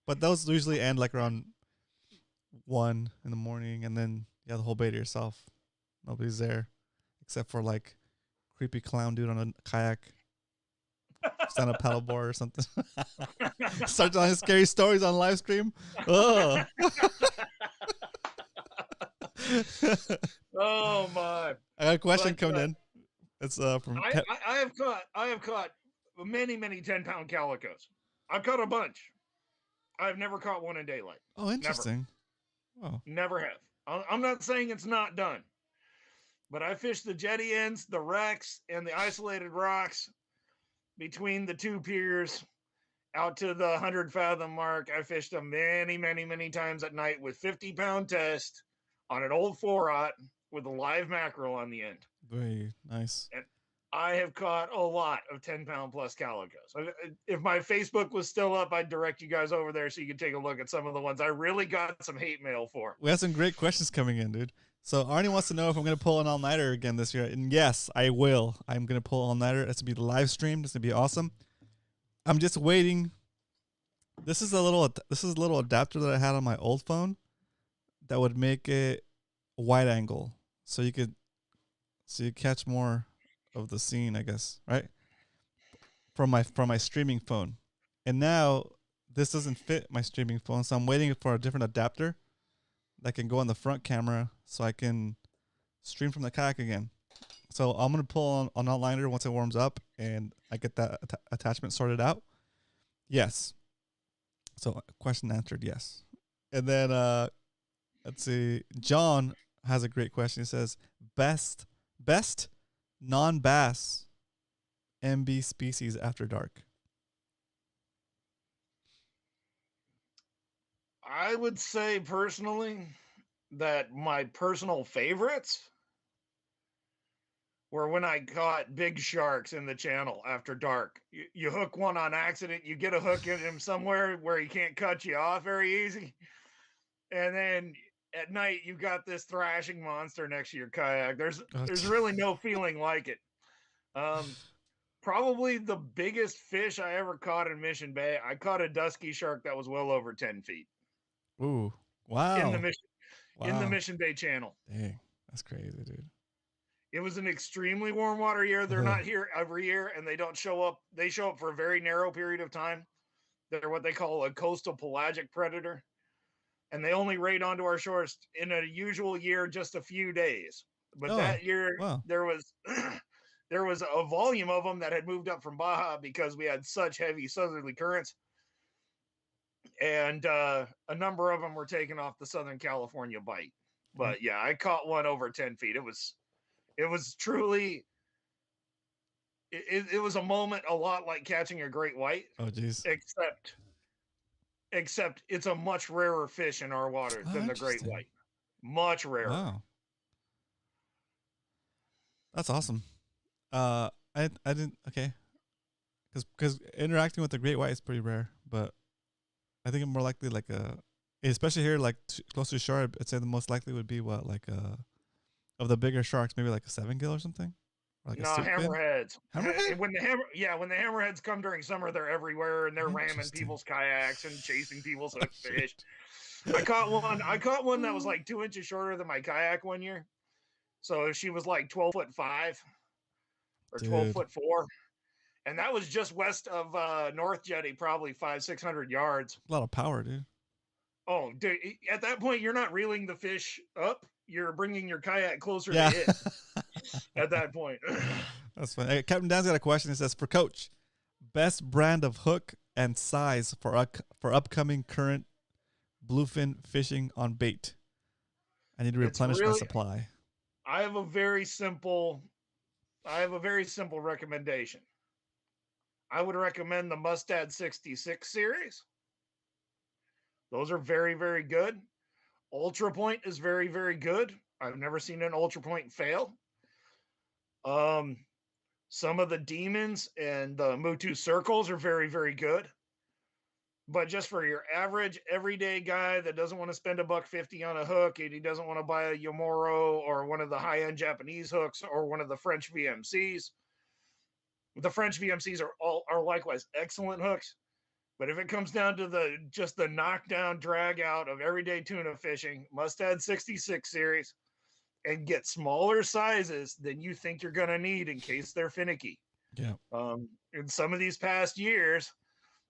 but those usually end like around 1 in the morning, and then you have the whole bay to yourself. Nobody's there except for like creepy clown dude on a kayak, stand up paddleboard or something. Start telling scary stories on live stream. Oh. Oh my! I got a question coming in. It's from. I have caught many 10-pound calicos. I've caught a bunch. I've never caught one in daylight. Oh, interesting. Never. Oh. Never have. I'm not saying it's not done, but I fished the jetty ends, the wrecks, and the isolated rocks between the two piers out to the 100 fathom mark. I fished them many times at night with 50-pound test on an old 4-aught with a live mackerel on the end. Very nice. And I have caught a lot of 10-pound plus calicos. If my Facebook was still up, I'd direct you guys over there so you can take a look at some of the ones I really got some hate mail for. We have some great questions coming in, dude. So Arnie wants to know if I'm going to pull an all-nighter again this year. And yes, I will. I'm going to pull an all-nighter. It's going to be live streamed. It's going to be awesome. I'm just waiting. This is a little adapter that I had on my old phone that would make it wide angle, so you catch more of the scene, I guess, right? From my streaming phone. And now this doesn't fit my streaming phone, so I'm waiting for a different adapter that can go on the front camera so I can stream from the kayak again. So I'm going to pull an outliner once it warms up and I get that attachment sorted out. Yes. So question answered, yes. And then let's see. John has a great question. He says, best non-bass MB species after dark. I would say personally that my personal favorites were when I caught big sharks in the channel after dark. You hook one on accident, you get a hook in him somewhere where he can't cut you off very easy. And then at night, you got this thrashing monster next to your kayak. There's really no feeling like it. Probably the biggest fish I ever caught in Mission Bay. I caught a dusky shark that was well over 10 feet. Ooh, wow! In the Mission Bay channel. Dang, that's crazy, dude. It was an extremely warm water year. They're not here every year, and they don't show up. They show up for a very narrow period of time. They're what they call a coastal pelagic predator. And they only raid onto our shores in a usual year just a few days. But that year, there was a volume of them that had moved up from Baja because we had such heavy southerly currents. And a number of them were taken off the Southern California bite. But yeah, I caught one over 10 feet. It was truly it was a moment a lot like catching a great white, Oh, jeez. except it's a much rarer fish in our water Oh, than the great interesting. white. Much rarer. Wow. That's awesome. I didn't, okay. Because interacting with the great white is pretty rare, but I think I'm more likely like especially here, like close to shore, I'd say the most likely would be what, like of the bigger sharks, maybe like a 7 gill or something, or like a No, soup fin. hammerheads. Hammerhead? When the hammerheads come during summer, they're everywhere and they're ramming Interesting. people's kayaks and chasing people's Oh, hook fish. I caught one that was like 2 inches shorter than my kayak one year. So she was like 12'5" or dude. 12'4", and that was just west of North Jetty, probably 500-600 yards. A lot of power, dude. Oh, dude! At that point, you're not reeling the fish up; you're bringing your kayak closer Yeah. to it. At that point, That's funny. Hey, Captain Dan's got a question. It says, for Coach, best brand of hook and size for upcoming current bluefin fishing on bait. I need to replenish my supply. I have a very simple recommendation. I would recommend the Mustad 66 series. Those are very, very good. Ultra Point is very, very good. I've never seen an Ultra Point fail. Some of the Demons and the Mutu Circles are very, very good. But just for your average everyday guy that doesn't want to spend $150 on a hook, and he doesn't want to buy a Yomoro or one of the high-end Japanese hooks or one of the French VMCs, the French VMCs are likewise excellent hooks. But if it comes down to the knockdown drag out of everyday tuna fishing, Mustad 66 series, and get smaller sizes than you think you're going to need in case they're finicky. Yeah. In some of these past years,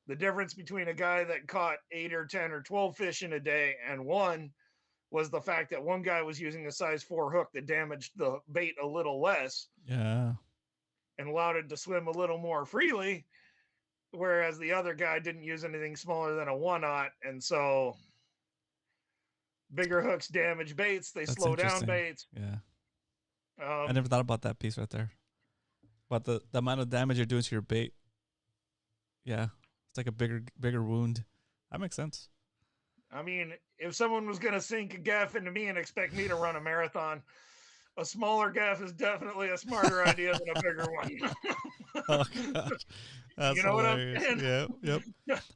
the difference between a guy that caught 8 or 10 or 12 fish in a day and one was the fact that one guy was using a size 4 hook that damaged the bait a little less. Yeah. And allowed it to swim a little more freely, whereas the other guy didn't use anything smaller than a 1/0, and so bigger hooks damage baits. They slow down baits. Yeah. I never thought about that piece right there. But the amount of damage you're doing to your bait. Yeah. It's like a bigger wound. That makes sense. I mean, if someone was going to sink a gaff into me and expect me to run a marathon, a smaller gaff is definitely a smarter idea than a bigger one. Oh, gosh. That's you know hilarious. What I'm saying? Yep.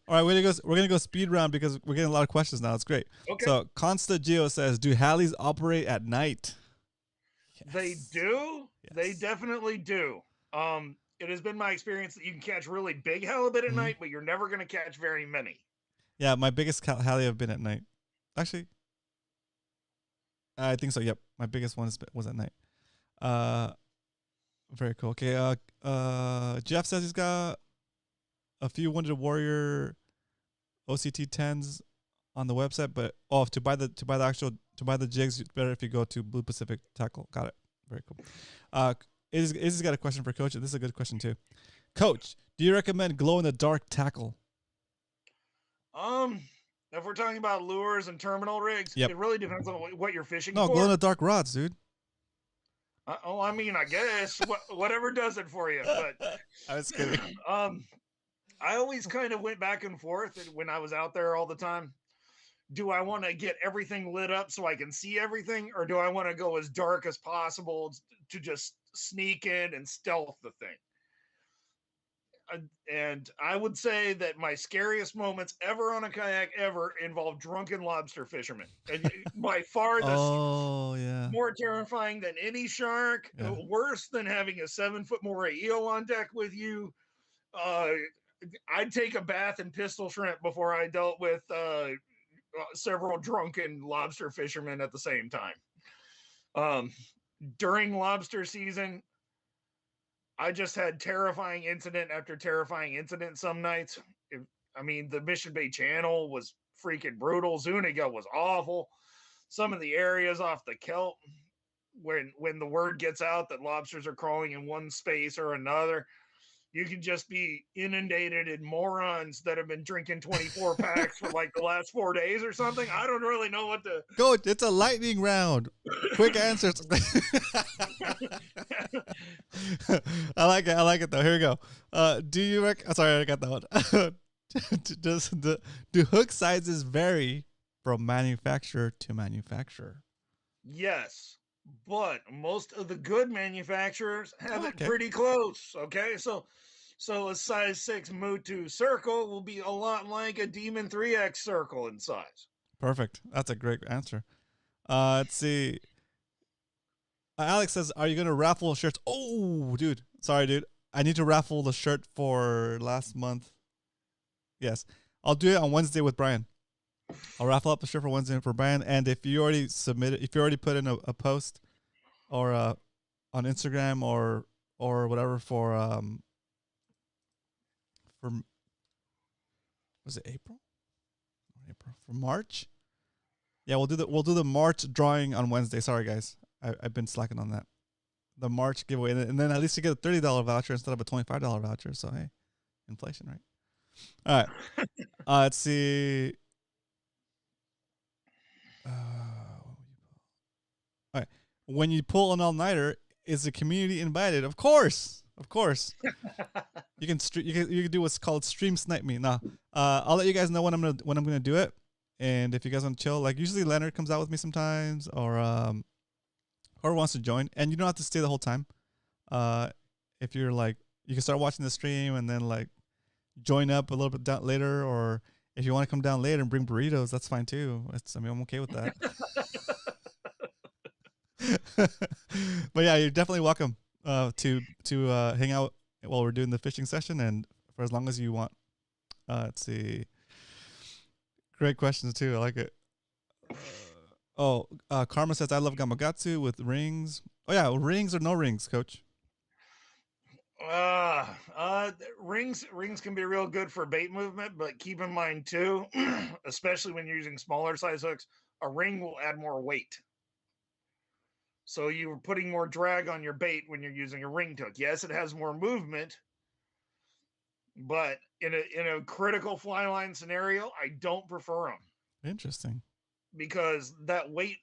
All right, we're gonna go speed round because we're getting a lot of questions now. It's great. Okay. So Consta Geo says, do Hallies operate at night? Yes. They do. Yes. They definitely do. It has been my experience that you can catch really big halibut at night, but you're never going to catch very many. Yeah, my biggest Hallie have been at night. Actually, I think so. Yep, my biggest one was at night. Very cool. Okay. Jeff says he's got a few Wounded Warrior OCT 10s on the website, but to buy the jigs, it's better if you go to Blue Pacific Tackle. Got it. Very cool. Izzy's got a question for Coach. This is a good question too. Coach, do you recommend glow in the dark tackle? If we're talking about lures and terminal rigs, it really depends on what you're fishing for. No, glow in the dark rods, dude. I mean, I guess whatever does it for you. But I was kidding. I always kind of went back and forth when I was out there all the time. Do I want to get everything lit up so I can see everything, or do I want to go as dark as possible to just sneak in and stealth the thing? And I would say that my scariest moments ever on a kayak ever involved drunken lobster fishermen. And by far, more terrifying than any shark, worse than having a 7-foot moray eel on deck with you. I'd take a bath in pistol shrimp before I dealt with several drunken lobster fishermen at the same time. During lobster season, I just had terrifying incident after terrifying incident some nights. The Mission Bay Channel was freaking brutal. Zuniga was awful. Some of the areas off the Kelt, when the word gets out that lobsters are crawling in one space or another, You can just be inundated in morons that have been drinking 24 packs for like the last 4 days or something. I don't really know what to. Coach, it's a lightning round. Quick answers. I like it. I like it though. Here we go. Do you sorry, I got that one. Do hook sizes vary from manufacturer to manufacturer? Yes, but most of the good manufacturers have it pretty close. Okay, so a size 6 Mutu circle will be a lot like a Demon 3X circle in size. Perfect. That's a great answer. Let's see. Alex says, "Are you gonna raffle shirts?" Oh, dude. Sorry, dude. I need to raffle the shirt for last month. Yes, I'll do it on Wednesday with Brian. I'll raffle up the shirt for Wednesday for Brian. And if you already submitted, if you already put in a post or on Instagram or whatever for was it April for March? Yeah, we'll do the March drawing on Wednesday. Sorry guys, I've been slacking on that. The March giveaway, and then at least you get a $30 voucher instead of a $25 voucher. So hey, inflation, right? All right. Let's see. All right. When you pull an all-nighter, is the community invited? Of course. You can do what's called stream snipe me. Now, I'll let you guys know when I'm gonna do it, and if you guys want to chill, like usually Leonard comes out with me sometimes, or wants to join, and you don't have to stay the whole time. If you're like, you can start watching the stream and then like join up a little bit down later, or if you want to come down later and bring burritos, that's fine too. I'm okay with that. But yeah, you're definitely welcome to hang out while we're doing the fishing session, and for as long as you want. Let's see. Great questions too. I like it. Karma says, "I love Gamakatsu with rings." Oh yeah, rings or no rings, Coach? Rings can be real good for bait movement, but keep in mind too, especially when you're using smaller size hooks, a ring will add more weight. So you're putting more drag on your bait when you're using a ringed hook. Yes, it has more movement, but in a critical fly line scenario, I don't prefer them. Interesting. Because that weight,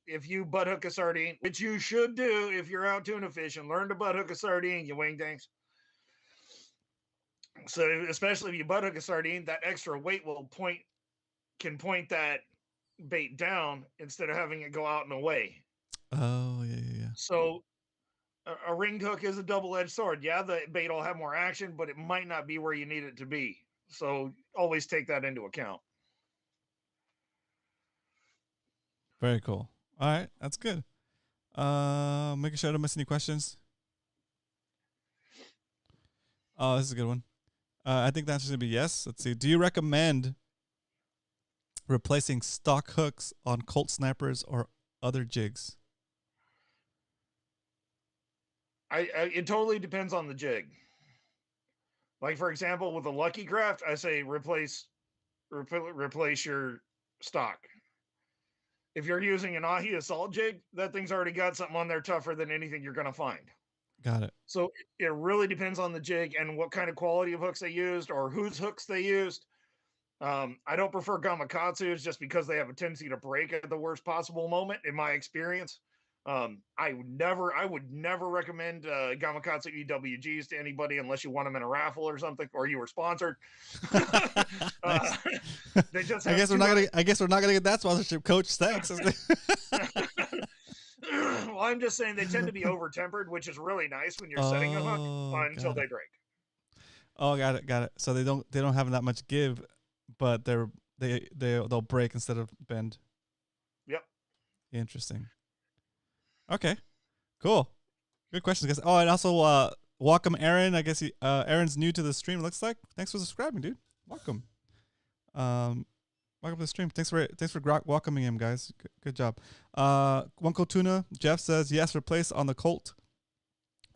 if you butt hook a sardine, which you should do if you're out tuna fishing, learn to butt hook a sardine, you wing tanks. So especially if you butt hook a sardine, that extra weight can point that bait down instead of having it go out and away. Oh, yeah. So a ringed hook is a double-edged sword. Yeah, the bait will have more action, but it might not be where you need it to be. So always take that into account. Very cool. All right, that's good. Making sure I don't miss any questions. Oh, this is a good one. I think the answer is going to be yes. Let's see. Do you recommend replacing stock hooks on Colt snipers or other jigs? It totally depends on the jig. Like, for example, with a Lucky Craft, I say replace your stock. If you're using an Ahi assault jig, that thing's already got something on there tougher than anything you're going to find. Got it. So it really depends on the jig and what kind of quality of hooks they used or whose hooks they used. I don't prefer Gamakatsus just because they have a tendency to break at the worst possible moment, in my experience. I would never recommend Gamakatsu EWGs to anybody unless you want them in a raffle or something, or you were sponsored. They just I guess we're not gonna get that sponsorship, Coach. Thanks. Well, I'm just saying they tend to be over tempered, which is really nice when you're setting a hook until they break. Oh, got it. So they don't have that much give, but they'll break instead of bend. Yep. Interesting. Okay, cool. Good questions, guys. Oh, and also welcome Aaron. I guess Aaron's new to the stream. It looks like. Thanks for subscribing, dude. Welcome. Welcome to the stream. Thanks for welcoming him, guys. Good job. Wunko Tuna. Jeff says yes. Replace on the Colt.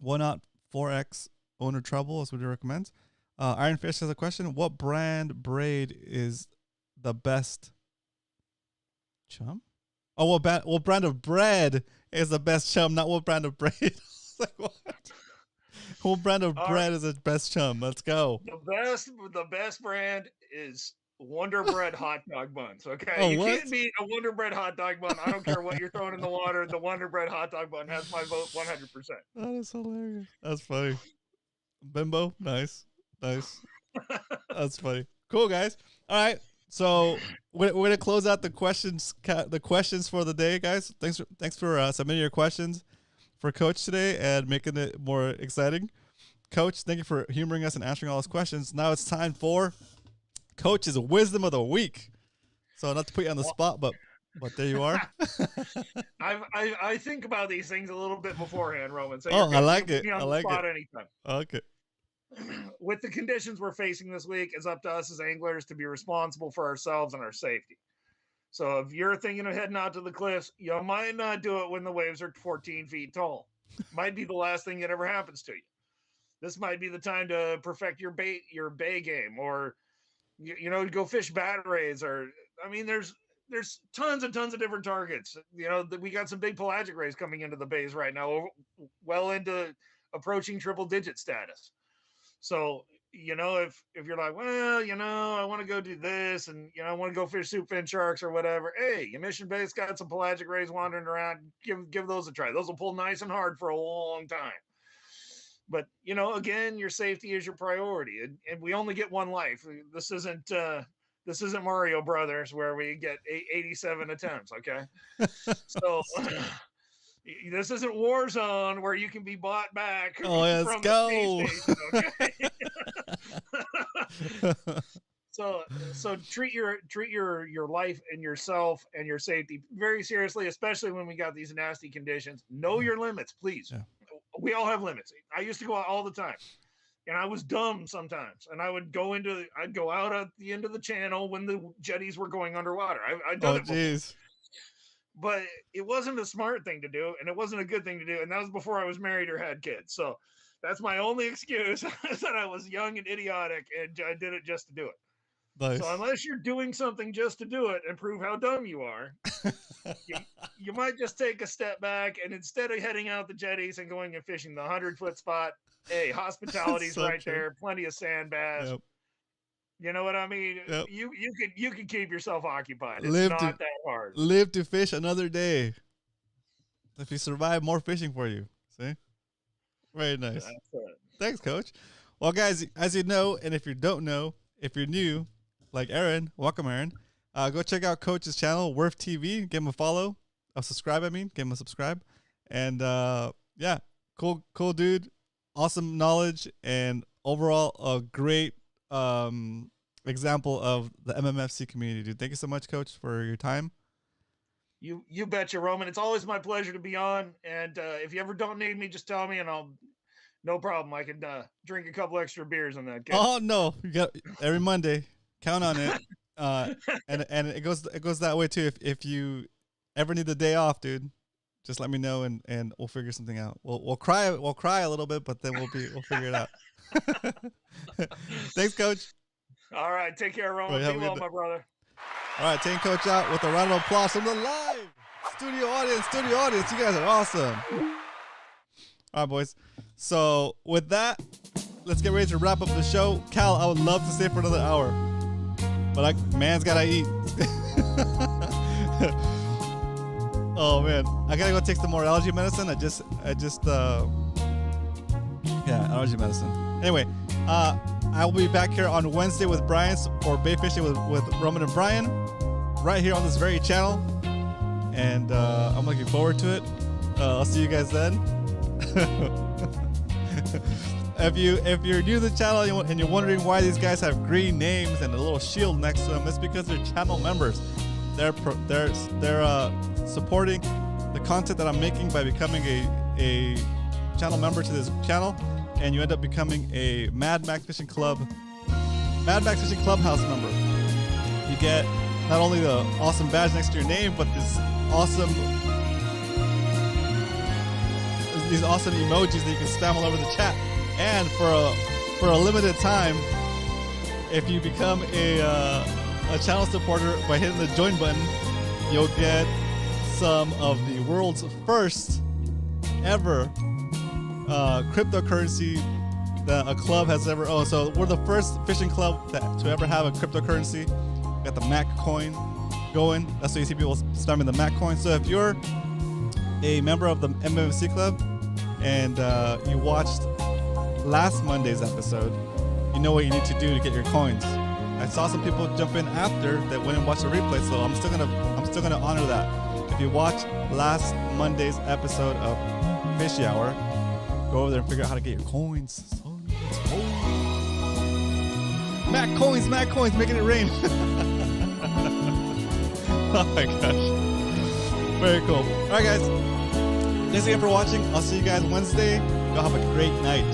1/0 4X owner trouble is what he recommends. Iron Fish has a question. What brand braid is the best? Chum? Oh, what brand of bread is the best chum? Not what brand of braid. Like what? What brand of bread is the best chum? Let's go. The best brand is Wonder Bread hot dog buns. Okay, Oh, you what? can't beat a Wonder Bread hot dog bun. I don't care what you're throwing in the water. The Wonder Bread hot dog bun has my vote 100%. That is hilarious. That's funny. Bimbo, nice. That's funny. Cool, guys. All right, so we're gonna close out the questions for the day, guys. Thanks for submitting your questions for Coach today and making it more exciting. Coach, thank you for humoring us and answering all those questions. Now it's time for Coach's Wisdom of the Week. So not to put you on the spot, but there you are. I think about these things a little bit beforehand, Roman. So I like it. I like it. Anytime. Okay. With the conditions we're facing this week, it's up to us as anglers to be responsible for ourselves and our safety. So if you're thinking of heading out to the cliffs, you might not do it when the waves are 14 feet tall. Might be the last thing that ever happens to you. This might be the time to perfect your bay game, or go fish bat rays, or there's tons and tons of different targets. We got some big pelagic rays coming into the bays right now, well into approaching triple digit status. So if you're like, well, I want to go do this, and I want to go fish soup fin sharks or whatever. Hey, your Mission Bay's got some pelagic rays wandering around. Give those a try. Those will pull nice and hard for a long time. But again, your safety is your priority, and we only get one life. This isn't Mario Brothers where we get 87 attempts. Okay, so. This isn't Warzone where you can be bought back. Oh, let's go. Okay? So treat your life and yourself and your safety very seriously, especially when we got these nasty conditions. Know your limits, please. Yeah. We all have limits. I used to go out all the time, and I was dumb sometimes. And I'd go out at the end of the channel when the jetties were going underwater. I'd done it before. Geez. But it wasn't a smart thing to do, and it wasn't a good thing to do. And that was before I was married or had kids. So that's my only excuse, is that I was young and idiotic, and I did it just to do it. Nice. So unless you're doing something just to do it and prove how dumb you are, you might just take a step back, and instead of heading out the jetties and going and fishing the 100-foot spot, hey, hospitality's so right true. There, plenty of sand bass. Yep. You know what I mean? Yep. You can keep yourself occupied. It's not that hard. Live to fish another day. If you survive, more fishing for you. See? Very nice. Thanks, Coach. Well, guys, as you know, and if you don't know, if you're new, like Aaron, welcome, Aaron. Go check out Coach's channel, Worth TV. Give him a follow. Subscribe, give him a subscribe. And yeah, cool dude. Awesome knowledge, and overall a great example of the MMFC community, dude. Thank you so much, Coach, for your time. You betcha, Roman. It's always my pleasure to be on. And if you ever don't need me, just tell me, and no problem. I can drink a couple extra beers on that. Kid. Oh no, you got every Monday. Count on it. And it goes that way too. If you ever need the day off, dude, just let me know, and we'll figure something out. We'll cry a little bit, but then we'll figure it out. Thanks, Coach. All right, take care, Roman. Be well, my brother. All right, taking Coach out with a round of applause from the live studio audience. You guys are awesome. All right, boys. So with that, let's get ready to wrap up the show. Cal, I would love to stay for another hour, but man's gotta eat. Oh man, I gotta go take some more allergy medicine. Allergy medicine. Anyway, I will be back here on Wednesday with Brian for Bay Fishing with Roman and Brian, right here on this very channel, and I'm looking forward to it. I'll see you guys then. If you're new to the channel and you're wondering why these guys have green names and a little shield next to them, it's because they're channel members. They're supporting the content that I'm making by becoming a channel member to this channel, and you end up becoming a Mad Max Fishing Clubhouse member. You get not only the awesome badge next to your name, but these awesome emojis that you can spam all over the chat. And for a limited time, if you become a channel supporter by hitting the join button, you'll get some of the world's first ever cryptocurrency that a club has ever owned. So we're the first fishing club to ever have a cryptocurrency. We got the Mac coin going. That's why you see people spamming the Mac coin. So if you're a member of the MMC club and you watched last Monday's episode, you know what you need to do to get your coins. I saw some people jump in after that went and watched the replay, so I'm still gonna honor that. If you watched last Monday's episode of Fishy Hour, go over there and figure out how to get your coins. So, Mac coins, making it rain. Oh my gosh, very cool. All right, guys, thanks again for watching. I'll see you guys Wednesday. Y'all have a great night.